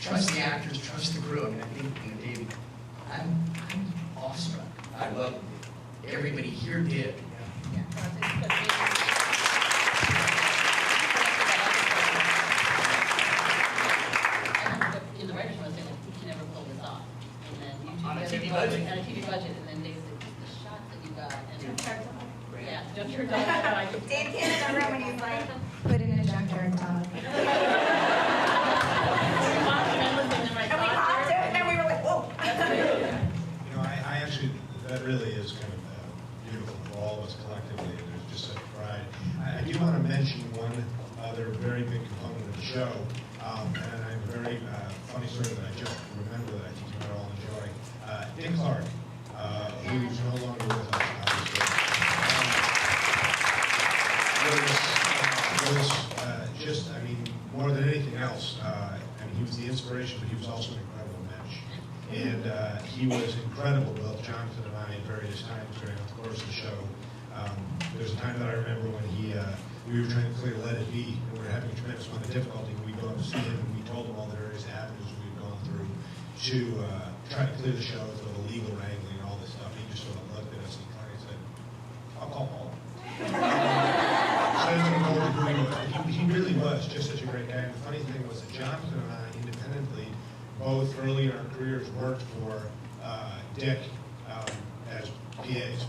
trust the actors, trust the crew. I mean, I think, you know, Dave, I'm awestruck. I love everybody here did. In the writers' room, they like, we can never pull this off. And then you two On a together TV go budget. on a TV budget, and then they said, just the shots that you got. And yeah, Dave came in the room and he's like, put in a junkyard dog. And we popped it, and we were like, whoa. You know, I actually, that really is kind of beautiful for all of us collectively. There's just such pride. I do want to mention one other very big component of the show, and I have a very funny story that I just remember that I think you might all enjoy. Dick Clark, who's no longer with us, obviously, was just, I mean, more than anything else, I mean, he was the inspiration, but he was also an incredible mensch. And he was incredible, both Jonathan and I, at various times during the course of the show. There's a time that I remember when we were trying to clear Let It Be, and we were having a tremendous amount of difficulty. We'd go up to see him, and we told him all the various avenues we'd gone through to try to clear the show, sort of the legal wrangling and all this stuff. He just sort of looked at us and kind of said, I'll call Paul. He really was just such a great guy. And the funny thing was that Jonathan and I, independently, both early in our careers worked for Dick as PAs.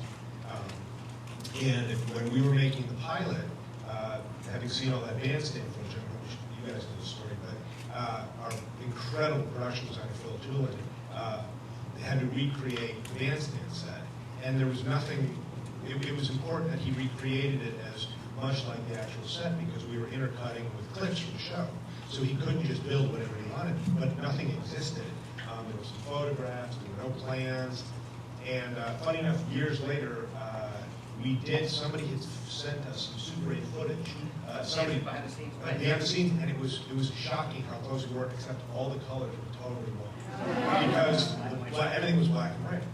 And when we were making the pilot, having seen all that bandstand footage, I don't know if you guys know the story, but our incredible production designer, Phil Doolin, had to recreate the bandstand set. And there was nothing, it was important that he recreated it as much like the actual set because we were intercutting with clips from the show. So he couldn't just build whatever he wanted, but nothing existed. There were some photographs, there were no plans. And funny enough, years later, somebody had sent us some Super 8 footage. Somebody behind the scenes, and it was shocking how close we were, except all the colors were totally wrong. Because everything was black and white.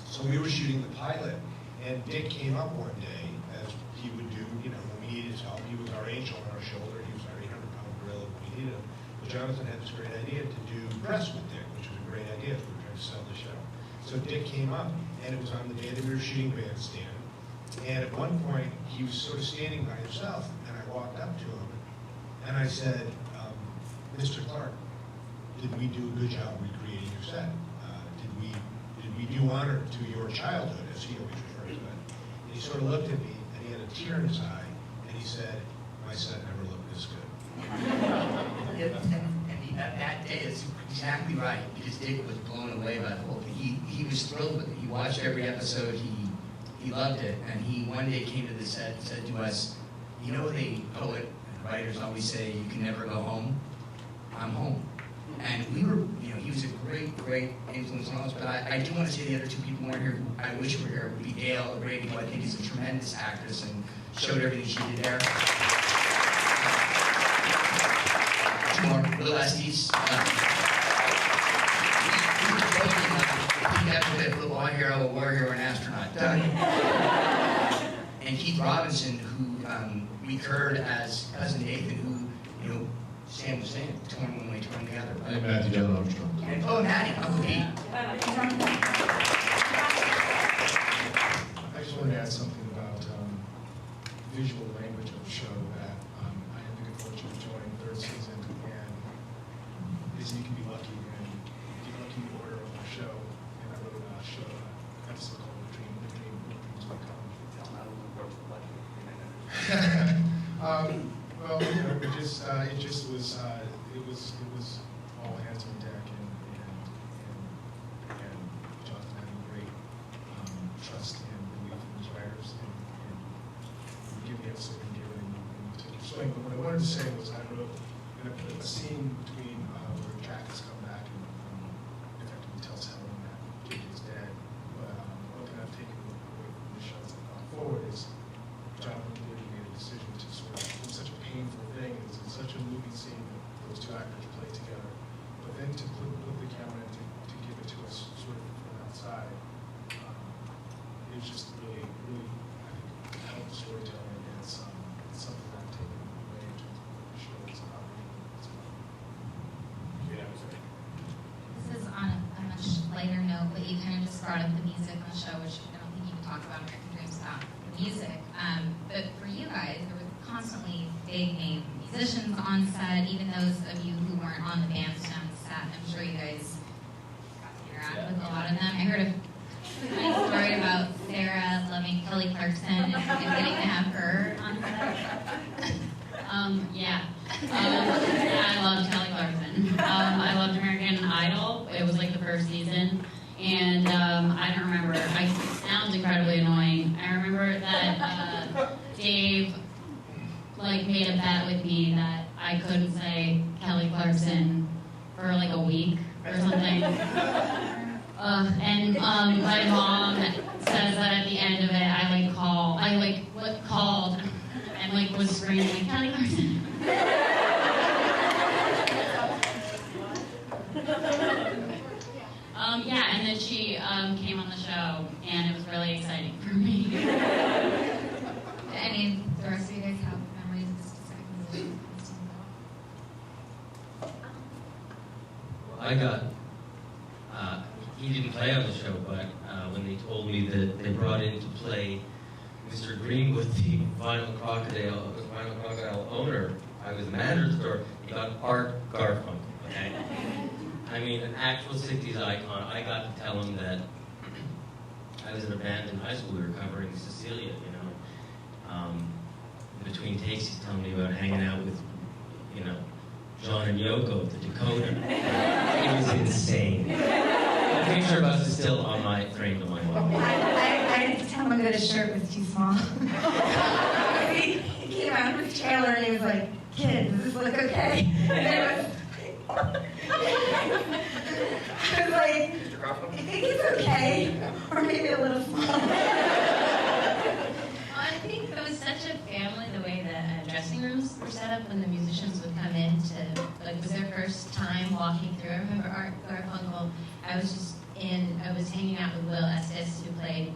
So we were shooting the pilot, and Dick came up one day, as he would do, when we needed his help. He was our angel on our shoulder. He was our 800-pound gorilla when we needed him. But Jonathan had this great idea to do press with Dick, which was a great idea if we were trying to sell the show. So Dick came up, and it was on the day that we were shooting Bandstand. And at one point, he was sort of standing by himself, and I walked up to him, and I said, Mr. Clark, did we do a good job recreating your set? Did we do honor to your childhood, as he always refers to it? And he sort of looked at me, and he had a tear in his eye, and he said, my set never looked this good. And that day is exactly right, because Dick was blown away by the whole thing. He was thrilled with it. He watched every episode. He loved it. And he one day came to the set and said to us, the poet and writers always say, you can never go home. I'm home. And we were, he was a great, great influence on us. But I do want to say the other two people weren't here who I wish were here would be Gail O'Grady, who I think is a tremendous actress and showed everything she did there. Two more. Will Estes. A football hero, a war hero, an astronaut. And Keith Robinson, who recurred as Cousin Nathan, who, Sam was saying, torn one way, torn the other. And Matthew John Armstrong. And Matty, Uncle Pete. I just wanted to add something about visual language of the show that I had the good fortune of joining the third season, and is you can be lucky and get lucky in the order of the show. And I wrote a show, episode called The Dream Dreams Will Come. Well, it was all hands on deck, and Jonathan had a great trust and belief in his writers, and we give the episode and give it, and you take your swing. But what I wanted to say was I wrote a scene between where Jack has come back and effectively tells Helen that Jake is dead. But one thing I've taken away from the show as I've gone forward is Jonathan clearly made a decision to sort of, it was such a painful thing, it was such a moving scene that those two actors played together. But then to put the camera in to give it to us sort of from outside, it was just really, really, I think, helped storytelling, and it's something that I've taken away in terms of what the show is about. This is on a much lighter note, but you kind of just brought up the music on the show, which I don't think you can talk about American Dreams without the music. But for you guys, there were constantly big name musicians on set, even those of you who weren't on the bandstand set. I'm sure you guys got to interact with a lot of them. I heard a funny story about Sarah loving Kelly Clarkson and getting to have her on set. I loved Kelly Clarkson. I loved American Idol. It was like the first season. And I don't remember. It sounds incredibly annoying. I remember that Dave made a bet with me that I couldn't say Kelly Clarkson for like a week or something. And my mom says that at the end of it, I called and was screaming, Kelly Clarkson. And then she came on the show, and it was really exciting for me. Any of the rest of you guys have memories of this second musician? I got, he didn't play on the show, but when they told me that they brought in to play Mr. Greenwood, the Vinyl Crocodile owner, I was the manager of the store, he got Art Garfunkel, okay? I mean, an actual 60s icon. I got to tell him that I was in a band in high school, we were covering Cecilia, between takes, he's telling me about hanging out with, you know, John and Yoko at the Dakota. It was insane. The picture of us is still on my frame of my wall. I had to tell him that his shirt was too small. He came out of his trailer and he was like, "Kid, does this look okay?" And it was, I was like, "I think it's okay, or maybe a little small." I think it was such a family, the way the dressing rooms were set up when the musicians would come in to, like, it was their first time walking through. I remember Art Garfunkel, I was hanging out with Will Estes, who played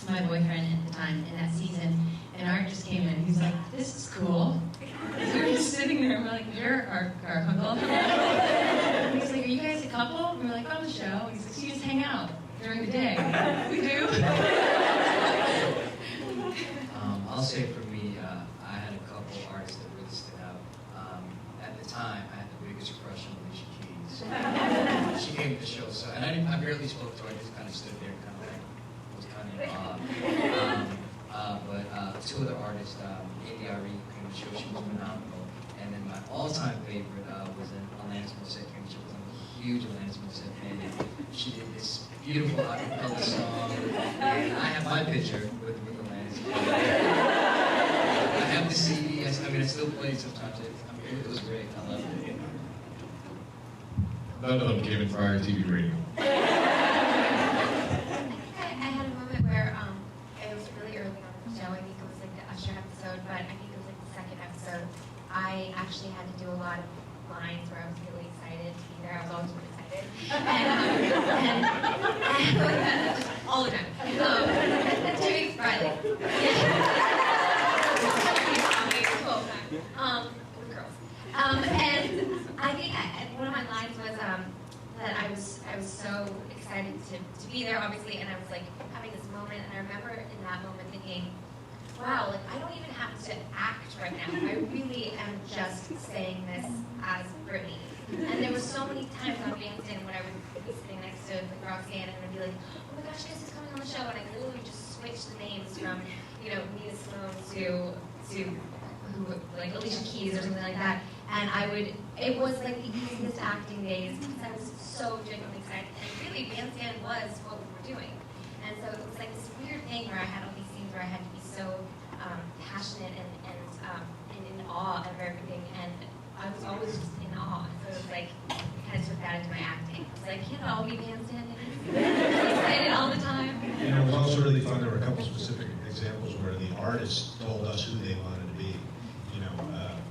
my boyfriend at the time in that season, and Art just came in, he's like, "This is cool." So we were just sitting there, and we're like, "You're Art Garfunkel." And he's like, "Are you guys a couple?" And we're like, "On the show." He's like, "So you just hang out during the day?" We do. I'll say for me, I had a couple artists that really stood out. At the time, I had the biggest crush on Alicia Keys. She came to the show, so, and I barely spoke to her. I just kind of stood there, kind of like, was kind of in awe. But two other artists, Amy came to the show. She was phenomenal. And then my all-time favorite was Alanis Morissette came to the show. I'm a huge Alanis Morissette fan. She did this beautiful acapella song, and I have my picture with Alanis. I have the CD. I mean, I still play it sometimes. It was great. I loved it. None of them came in prior to TV radio. I had a moment where it was really early on in the show. I think it was like the Usher episode, but I think it was like the second episode. I actually had to do a lot of lines where I was really excited to be there. I was always really excited. And all the time. 2 weeks Friday. With girls. And I think one of my lines was that I was so excited to be there, obviously, and I was like having this moment, and I remember in that moment thinking, wow, like I don't even have to act right now. I really am just saying this as Brittany. And there were so many times on Bandstand when I would be sitting next to like Roxanne and I'd be like, oh my gosh, this is coming on the show, and I literally just switched the names from, you know, Nina Simone to like Alicia Keys or something like that. And it was like the easiest acting days because I was so genuinely excited. And really, Bandstand was what we were doing. And so it was like this weird thing where I had all these scenes where I had to be so passionate and in awe of everything. And I was always just in awe. So it was like, I kind of took that into my acting. I was like, can't it all be Bandstand? Excited all the time. You know, it was also really fun. There were a couple specific examples where the artists told us who they wanted to be. You know,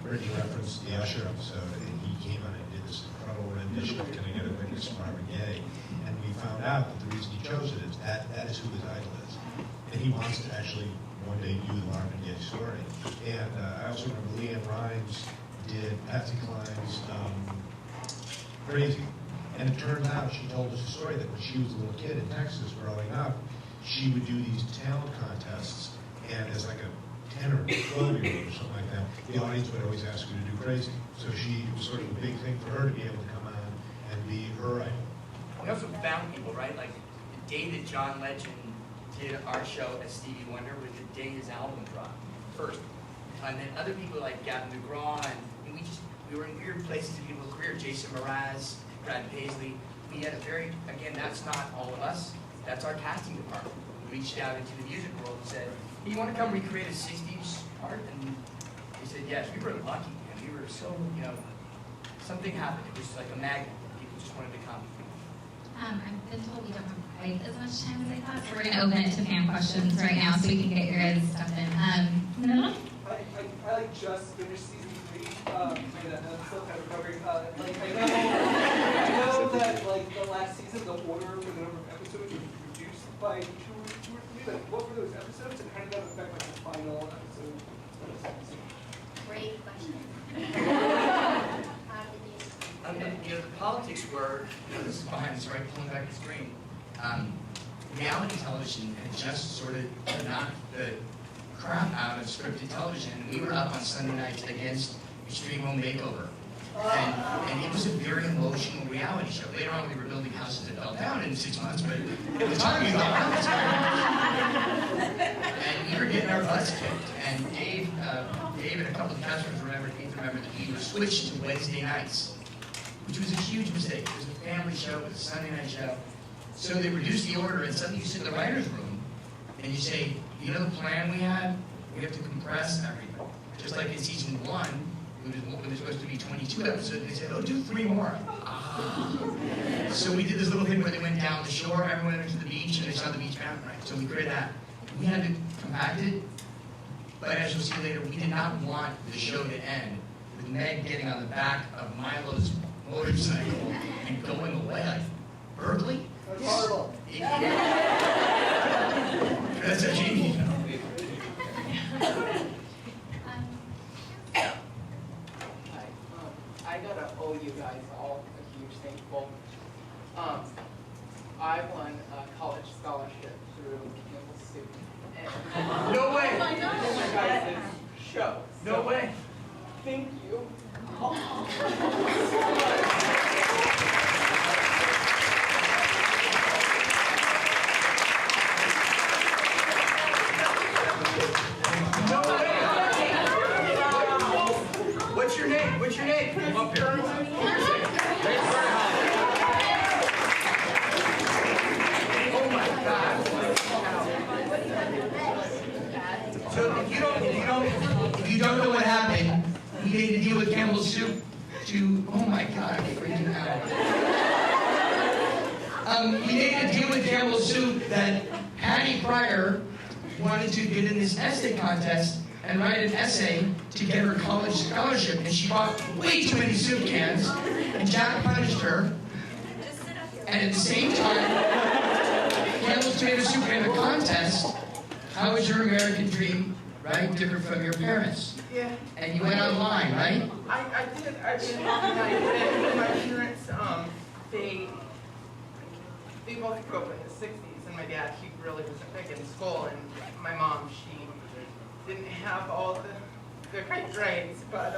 Brittany referenced the Usher episode, and he came on and did this incredible rendition of Can I Get a Witness, Marvin Gaye. And we found out that the reason he chose it is that is who his idol is. And he wants to actually one day do the Marvin Gaye story. And I also remember Leanne Rimes did Patsy Cline's Crazy. And it turns out, she told us a story that when she was a little kid in Texas growing up, she would do these talent contests, and as like a 10 or 12-year-old or something like that, the audience would always ask her to do Crazy. So it was sort of a big thing for her to be able to come on and be her idol. We also found people, right? Like the day that John Legend did our show as Stevie Wonder was the day his album dropped first. And then other people like Gavin DeGraw, and we were in weird places in people's career. Jason Mraz, Brad Paisley. We had a again, that's not all of us. That's our casting department. We reached out into the music world and said, hey, you want to come recreate a 60s art? And they said yes. We were lucky, and we were so, you know, something happened. It was like a magnet. People just wanted to come. I've been told we don't have quite as much time as I thought, so we're going to open it to fan questions right now so we can get your guys' stuff in. No? I like just finished season 3, and I'm still kind of recovering. I know that like the last season, the order for the number of episodes was reduced by two or 3. Like, what were those episodes, and how did that affect like the final episode of the second season? Great question. You know, the politics were, you know, this is behind us, right, pulling back the screen. Reality television had just sort of knocked the crap out of scripted television. We were up on Sunday nights against Extreme Home Makeover. And it was a very emotional reality show. Later on, we were building houses that fell down in 6 months, but at the time, we thought, wow, that's very emotional. And, you remember getting our butts kicked, and Dave and a couple of customers remember that we were switched to Wednesday nights, which was a huge mistake. It was a family show, it was a Sunday night show. So they reduced the order, and suddenly you sit in the writer's room, and you say, you know the plan we had? We have to compress everything. Just like in season 1, it was supposed to be 22 episodes, they said, oh, do 3 more. So we did this little thing where they went down the shore, everyone went to the beach, and they saw the beach mountain, right? So we created that. We had to compact it, but as you'll see later, we did not want the show to end with Meg getting on the back of Milo's motorcycle and going away. Like, Berkeley? That's horrible. That's a genius. I gotta owe you guys all a huge thankful. I won a college scholarship through Campbell Soup. No way. Oh my gosh. Oh my guys' show. No way. Thank you. What's your name? What's your name? Come up here. Oh my God. So if you don't know what happened, we made a deal with Campbell's Soup to, oh my God, I'm freaking out. We made a deal with Campbell's Soup that Patty Pryor wanted to get in this essay contest and write an essay to get her college scholarship, and she bought way too many soup cans, and Jack punished her. And at the same time, Campbell's Tomato Soup ran a contest. How was your American dream, right, different from your parents? Yeah. And you went online, right? I did. My parents, they both grew up in the 60s, and my dad, he really wasn't big in school, and my mom, she didn't have all the great grades, but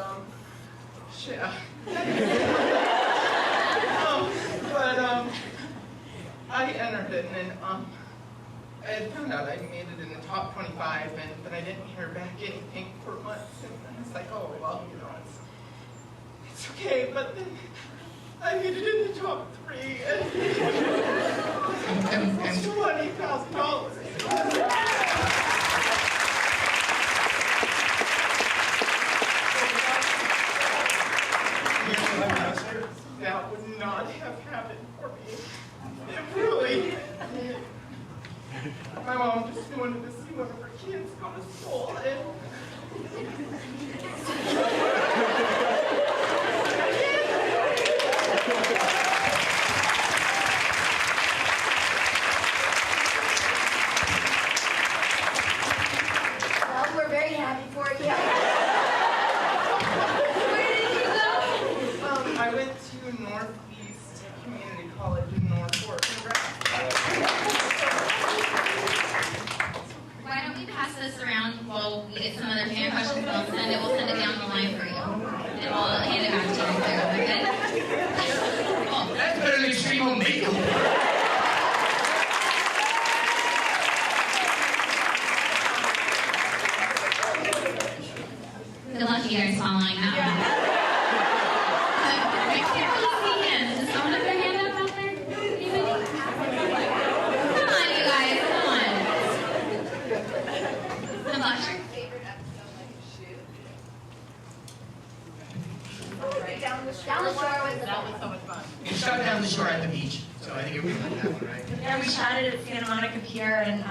I entered it, and I had found out I made it in the top 25, but I didn't hear back anything for months, and I was like, oh well, you know, it's okay, but then I made it in the top 3, and it's $20,000. That would not have happened for me. It really. My mom just wanted to see one of her kids go to school, and Well, we're very happy for you. I went to Northeast Community College in Norfolk, Nebraska. Why don't we pass this around while we get some other fan questions? We'll send it down the line for you. And we'll hand it back to you there. Okay? Cool. That's better than Extreme Home Makeover. Good luck, you guys, following that one. I can't really see hands. Does someone have their hand up out there? Anybody? Come on, you guys. Come on. Good luck. Down the shore was That was so much fun. We shot down the shore at the beach, so I think it would be that one, right? Yeah, we shot it at Santa Monica Pier, and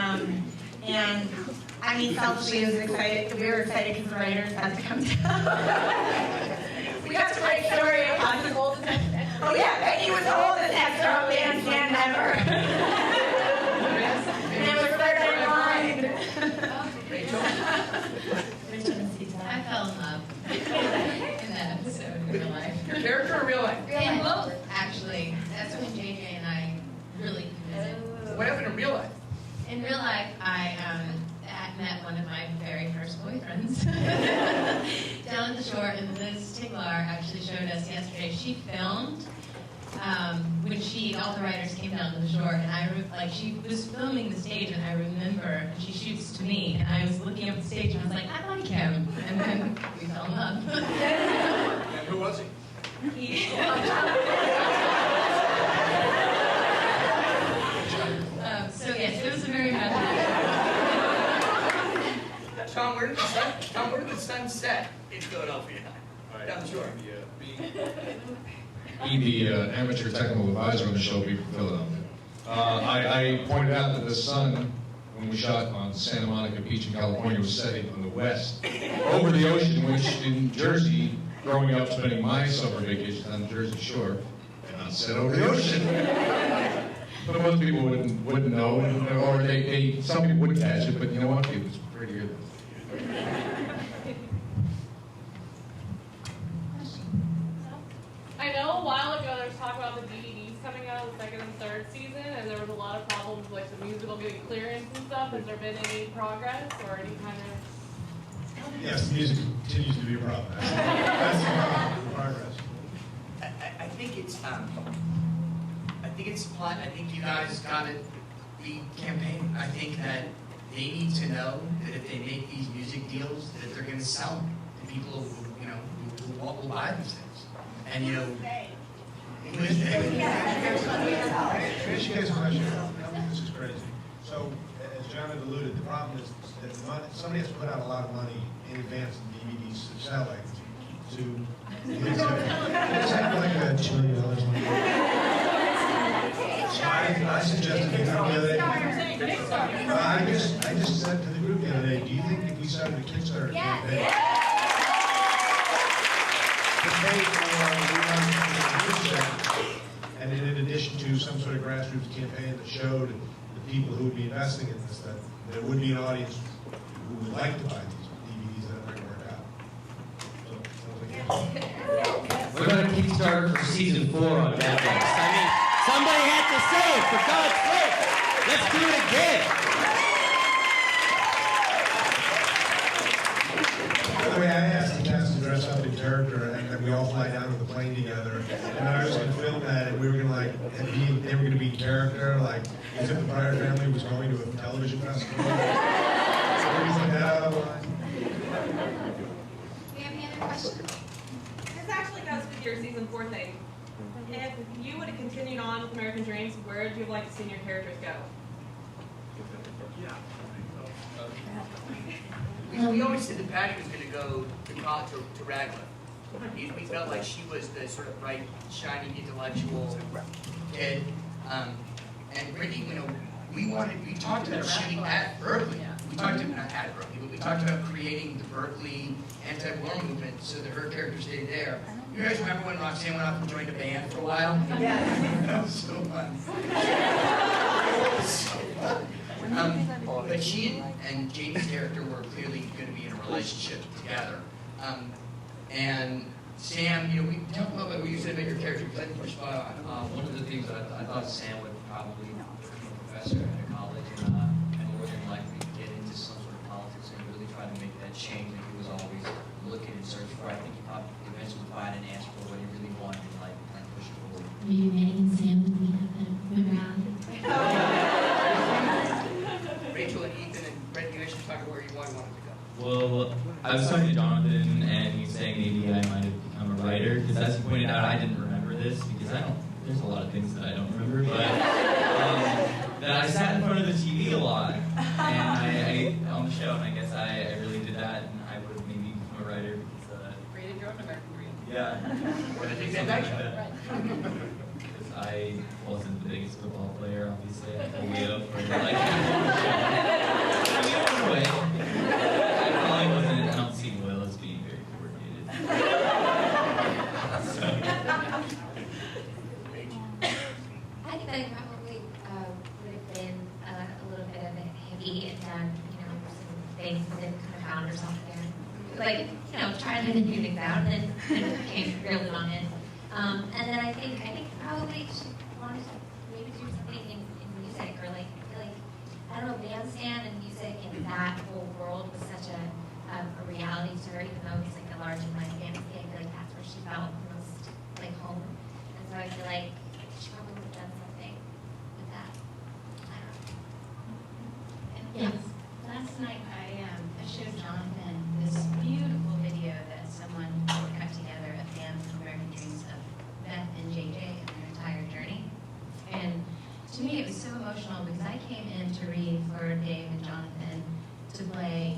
I mean, selfishly, we were excited because the writers got to come down. We got to write a story about the oldest. Oh yeah, Becky was the oldest extra bandstand ever. And it was third in line. I fell in love in that episode in real life. Your character or real life? In both, actually. That's when JJ and I really committed. What happened in real life? In real life, I had met one of my very first boyfriends down at the shore, and Liz Tigelaar actually showed us yesterday. She filmed when all the writers came down to the shore, and she was filming the stage, and I remember, and she shoots to me, and I was looking up the stage, and I was like, I like him, and then we fell in love. And who was he? So yes, it was a very magical. Tom, where did the sun set in Philadelphia? Down the shore. Be the amateur technical advisor on the show, be from Philadelphia. I pointed out that the sun, when we shot on Santa Monica Beach in California, was setting on the west, over the ocean, which in Jersey, growing up spending my summer vacation on the Jersey Shore, did not set over the ocean. But most people wouldn't know, or some people would catch it, but you know what? It was pretty good. I know a while ago there was talk about the DVDs coming out the second and third season, and there was a lot of problems with the musical getting clearance and stuff. Has there been any progress or any kind of? Yes, the music continues to be a problem. That's the problem, the progress. I think it's plot. I think you guys got to be campaigning. I think that they need to know that if they make these music deals, that they're going to sell them to people who will buy these things. And Finish you guys a question. This is crazy. So, as John had alluded, the problem is that somebody has to put out a lot of money in advance of DVDs selling to. It's like $2 million. So I suggested the other day. I just said to the group the other day, do you think if we started a Kickstarter campaign to pay for and in addition to some sort of grassroots campaign that showed the people who would be investing in this that there would be an audience who would like to buy these DVDs that might work out. We're going to Kickstarter for season 4 on Netflix. I mean, somebody had to say it, for God's sake. Let's do it again. By the way, I asked the cast to dress up in character, and then we all fly down to the plane together. And I was going to film that, and we were going to they were going to be in character, like as if the Pryor family was going to a television festival. So we took that out of the line. We have any other questions? This actually goes with your season 4 thing. If you would have continued on with American Dreams, where would you have liked to see your characters go? We always said that Patty was going to go to college to Radcliffe. We felt like she was the sort of bright, shiny, intellectual kid. And Brittany, we talked about shooting at Berkeley. We talked about, not at Berkeley, but we talked about creating the Berkeley anti-war movement so that her character stayed there. You guys remember when Roxanne went off and joined a band for a while? Yeah. That was so fun. So fun. But she and Jamie's character were clearly going to be in a relationship together. And Sam, we talked about what you said about your character, because I think you're spot on. One of the things that I thought Sam would probably be a professor at a college and more than likely get into some sort of politics and really try to make that change that he was always looking and searching for. I think he probably eventually would find an answer for what he really wanted in life and push it forward. Maybe Maggie and Sam would meet up and remember how. Rachel and Ethan and Brett, you guys should talk about where you wanted to go. Well, I was talking to Jonathan, and he's saying maybe I might have become a writer, because as he pointed out, I didn't remember this, because there's a lot of things that I don't remember, but that I sat in front of the TV a lot, and I on the show, and I guess I really did that, and I would have maybe become a writer, because Created your own American Dream. yeah, What did you something say? like that. Because I wasn't the biggest football player, obviously, I pulled way up for like I mean, in a way. I don't see Will as being very coordinated. I think that probably would have been a little bit of a heavy and done, some things and then kind of found herself there. Like, tried to figure things out and then came really on it. And then I think probably she wanted to maybe do something in music or like, I feel like, I don't know, bandstand and music and that whole world was such a reality to her, even though it's like a large and mighty fantasy. I feel like that's where she felt most like home. And so I feel like to me, it was so emotional because I came in to read for Dave and Jonathan to play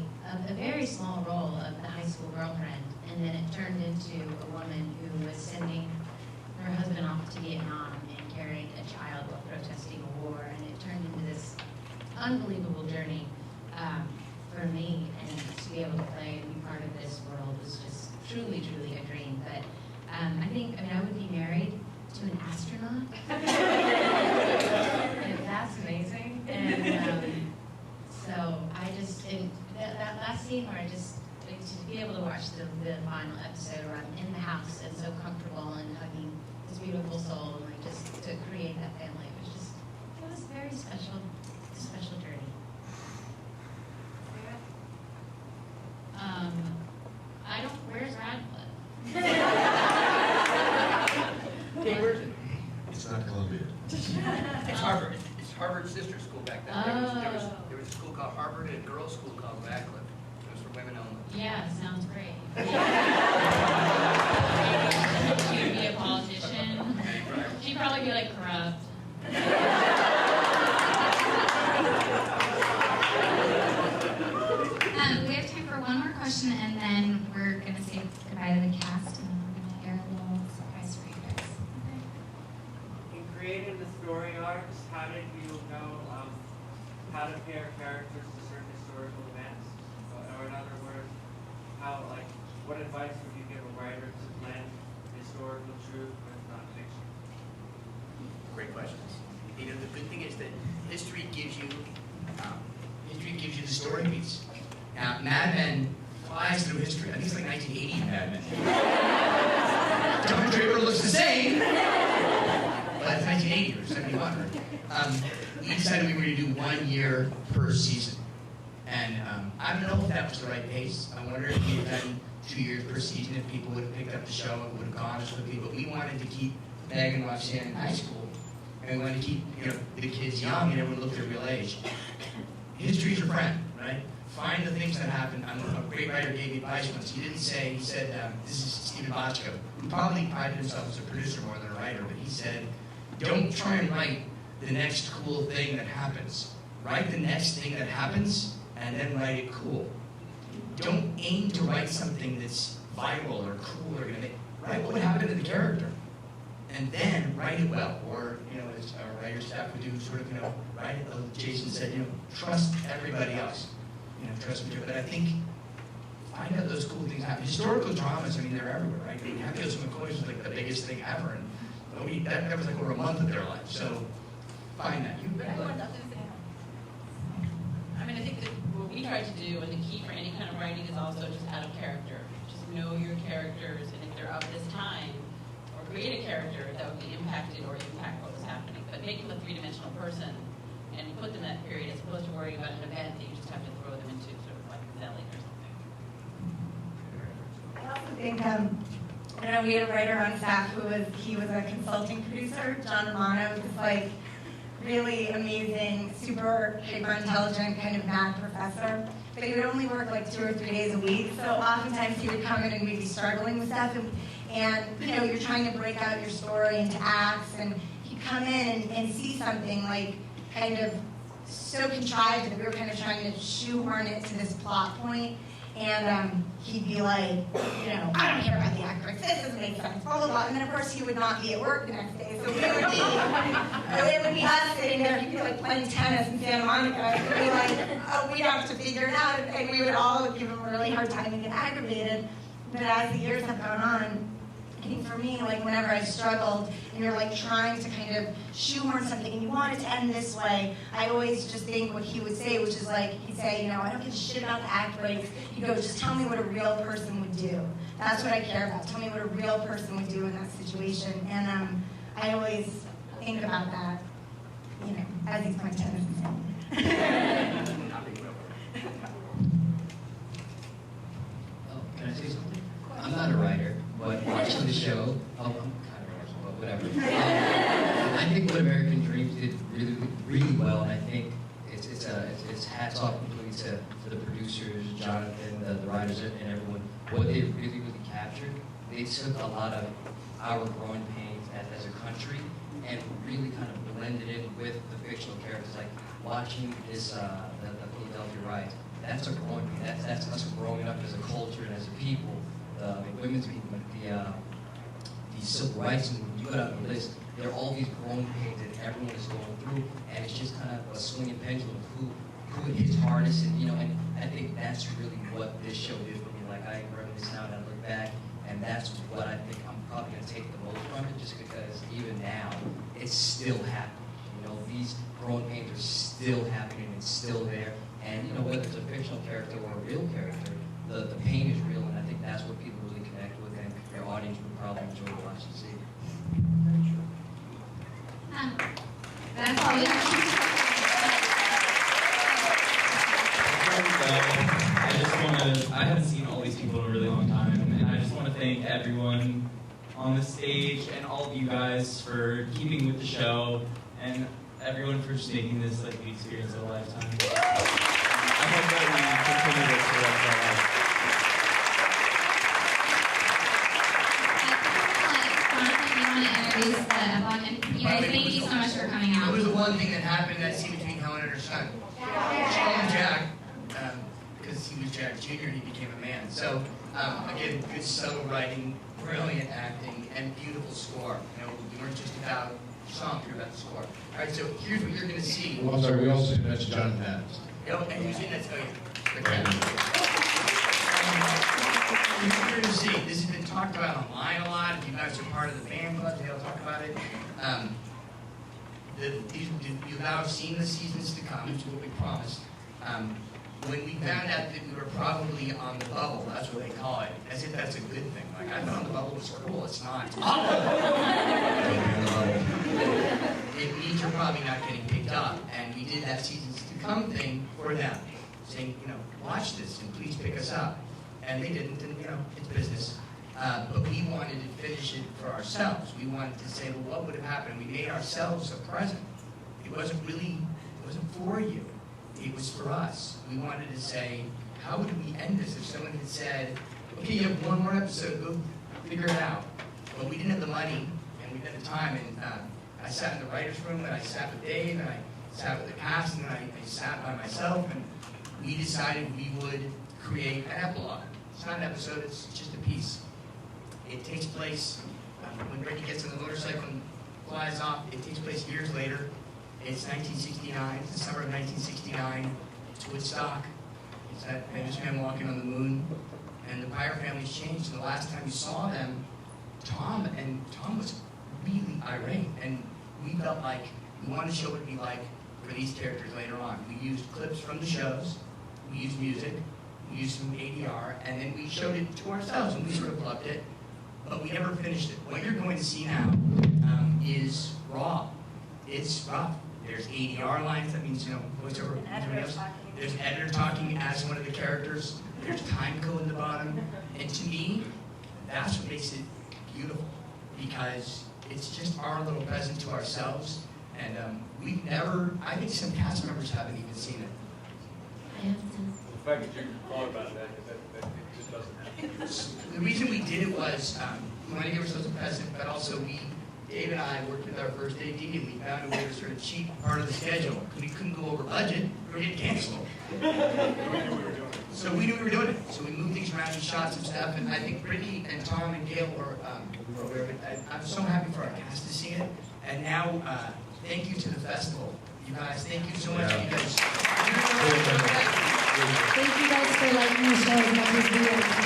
a very small role of the high school girlfriend, and then it turned into a woman who was sending her husband off to Vietnam and carrying a child while protesting a war, and it turned into this unbelievable journey for me, and to be able to play and be part of this world was just truly, truly a dream. But I would be married to an astronaut. And that's amazing. And so I just, that last scene where to be able to watch the final episode where I'm in the house and so comfortable and hugging this beautiful soul, and just to create that family, it was a very special journey. Where's Radcliffe? It's not Columbia. It's Harvard. It's Harvard's sister school back then. There was a school called Harvard and a girls' school called Radcliffe. It was for women only. Yeah, sounds great. She would be a politician. She'd probably be like corrupt. We have time for one more question, and then we're going to say goodbye to the cast, and then we're going to hear a little surprise for you guys. In creating the story arcs, how did you know how to pair characters to certain historical events? Or in other words, what advice would you give a writer to blend historical truth with nonfiction? Great questions. The good thing is that history gives you the story beats. Now, Mad Men flies through history. I think it's like 1980 in Mad Men. John Draper looks the same, but it's 1980 or 71. We decided we were going to do 1 year per season. And I don't know if that was the right pace. I wonder if we had done 2 years per season, if people would have picked up the show and would have gone as quickly. But we wanted to keep Meg and Roxanne in high school. And we wanted to keep the kids young and everyone looked their real age. History's your friend, right? Find the things that happen. A great writer gave me advice once. He said, this is Stephen Bochco, who probably prided himself as a producer more than a writer, but he said, don't try and write the next cool thing that happens. Write the next thing that happens, and then write it cool. Don't aim to write something that's viral or cool or write what happened to the character. And then write it well, or as our writer's staff would do, write it. Jason said, trust everybody else. Trust me. But I think find out those cool things happen. Historical dramas, they're everywhere, right? Happy House McCoy was like the biggest thing ever, and that was like over a month of their life. So find that. I think that what we try to do, and the key for any kind of writing, is also just out of character. Just know your characters, and if they're of this time, or create a character that would be impacted or impact what was happening. But make them a three-dimensional person and put them in that period, as opposed to worrying about an event that you just have to throw them into sort of like Zelly or something. I also think, we had a writer on staff who was a consulting producer, John Romano, who's like really amazing, super hyper intelligent, kind of mad professor. But he would only work like 2 or 3 days a week, so oftentimes he would come in and we'd be struggling with stuff, and you're trying to break out your story into acts, and he'd come in and see something like kind of so contrived that we were kind of trying to shoehorn it to this plot point, and he'd be like, I don't care about the actress, this doesn't make sense, blah, blah, blah. And then, of course, he would not be at work the next day, so it would be us sitting there, he'd be like playing tennis in Santa Monica, and we'd be like, we'd have to figure it out, and we would all give him a really hard time and get aggravated. But as the years have gone on, I think for me, whenever I struggled, and you're trying to kind of shoehorn something, and you want it to end this way, I always just think what he would say, which is he'd say, I don't give a shit about the act breaks. He'd go, just tell me what a real person would do. That's what I care about. Tell me what a real person would do in that situation. And I always think about that, as he's playing tennis and Can I say something? I'm not a writer, but watching the show, I'm kind of a writer, but whatever. I think what American Dreams did really, really well, and I think it's hats off completely to the producers, Jonathan, the writers, and everyone. What they really, really captured they took a lot of our growing pains as a country and really kind of blended in with the fictional characters. Like watching this, the Philadelphia riots, that's a growing pain. That's us growing up as a culture and as a people. The women's movement, the civil rights movement, you go down the list, there are all these growing pains that everyone is going through, and it's just kind of a swinging pendulum of who it hits hardest, and and I think that's really what this show did for me. Like I reminisce now and I look back, and that's what I think I'm probably going to take the most from it, just because even now it's still happening. These growing pains are still happening, it's still there, and whether it's a fictional character or a real character, the pain is real, and I think that's what people really connect with, and your audience would probably enjoy watching and see. That's all we have. I haven't seen all these people in a really long time, and I just want to thank everyone on the stage and all of you guys for keeping with the show, and everyone for just making this like the experience of a lifetime. I hope that we continue this for the rest of our lives. You guys, thank you so much for coming out. What was the one thing that happened that scene between Helen and her son? She called him Jack, because he was Jack Jr. and he became a man. So, again, good subtle writing, brilliant acting, and beautiful score. We weren't just about the song, we were about the score. All right, so here's what you're going to see. Well, I'm sorry, we also mentioned Jonathan Adams. And who's in that? Here's what you're going to see. This has been talked about online a lot. If you guys are part of the fan club, they'll talk about it. You now have seen the seasons to come, which is what we promised. When we found out that we were probably on the bubble, that's what they call it, as if that's a good thing. Like, I thought the bubble was cool, it's not. It's awful. It means you're probably not getting picked up. And we did that seasons to come thing for them, saying, watch this and please pick us up. And they didn't, and it's business. But we wanted to finish it for ourselves. We wanted to say, well, what would have happened? We made ourselves a present. It wasn't for you. It was for us. We wanted to say, how would we end this if someone had said, okay, you have one more episode, go figure it out. But we didn't have the money, and we didn't have the time, and I sat in the writer's room, and I sat with Dave, and I sat with the cast, and I sat by myself, and we decided we would create an epilogue. It's not an episode, it's just a piece. It takes place when Brittany gets on the motorcycle and flies off. It takes place years later. It's 1969. It's the summer of 1969. It's Woodstock. It's that famous man walking on the moon. And the Pyre family's changed. And the last time you saw them, Tom was really irate. And we felt like we wanted to show what it'd be like for these characters later on. We used clips from the shows. We used music. We used some ADR. And then we showed it to ourselves, and we sort of loved it. But we never finished it. What you're going to see now is raw. It's rough. There's ADR lines, that means, voiceover. There's an editor talking as one of the characters. There's time code in the bottom. And to me, that's what makes it beautiful. Because it's just our little present to ourselves. And I think some cast members haven't even seen it. The fact that you can call about that, because that just doesn't happen. The reason we did it was we wanted to give ourselves a present, but also Dave and I worked with our first AD, and we found a way to sort of cheat part of the schedule. We couldn't go over budget, we were getting canceled. So we knew we were doing it. So we moved things around, we shot some stuff, and I think Brittany and Tom and Gail were aware of it. I'm so happy for our cast to see it. And now, thank you to the festival. You guys, thank you so much. You guys. Thank you guys for liking the show as much as we are.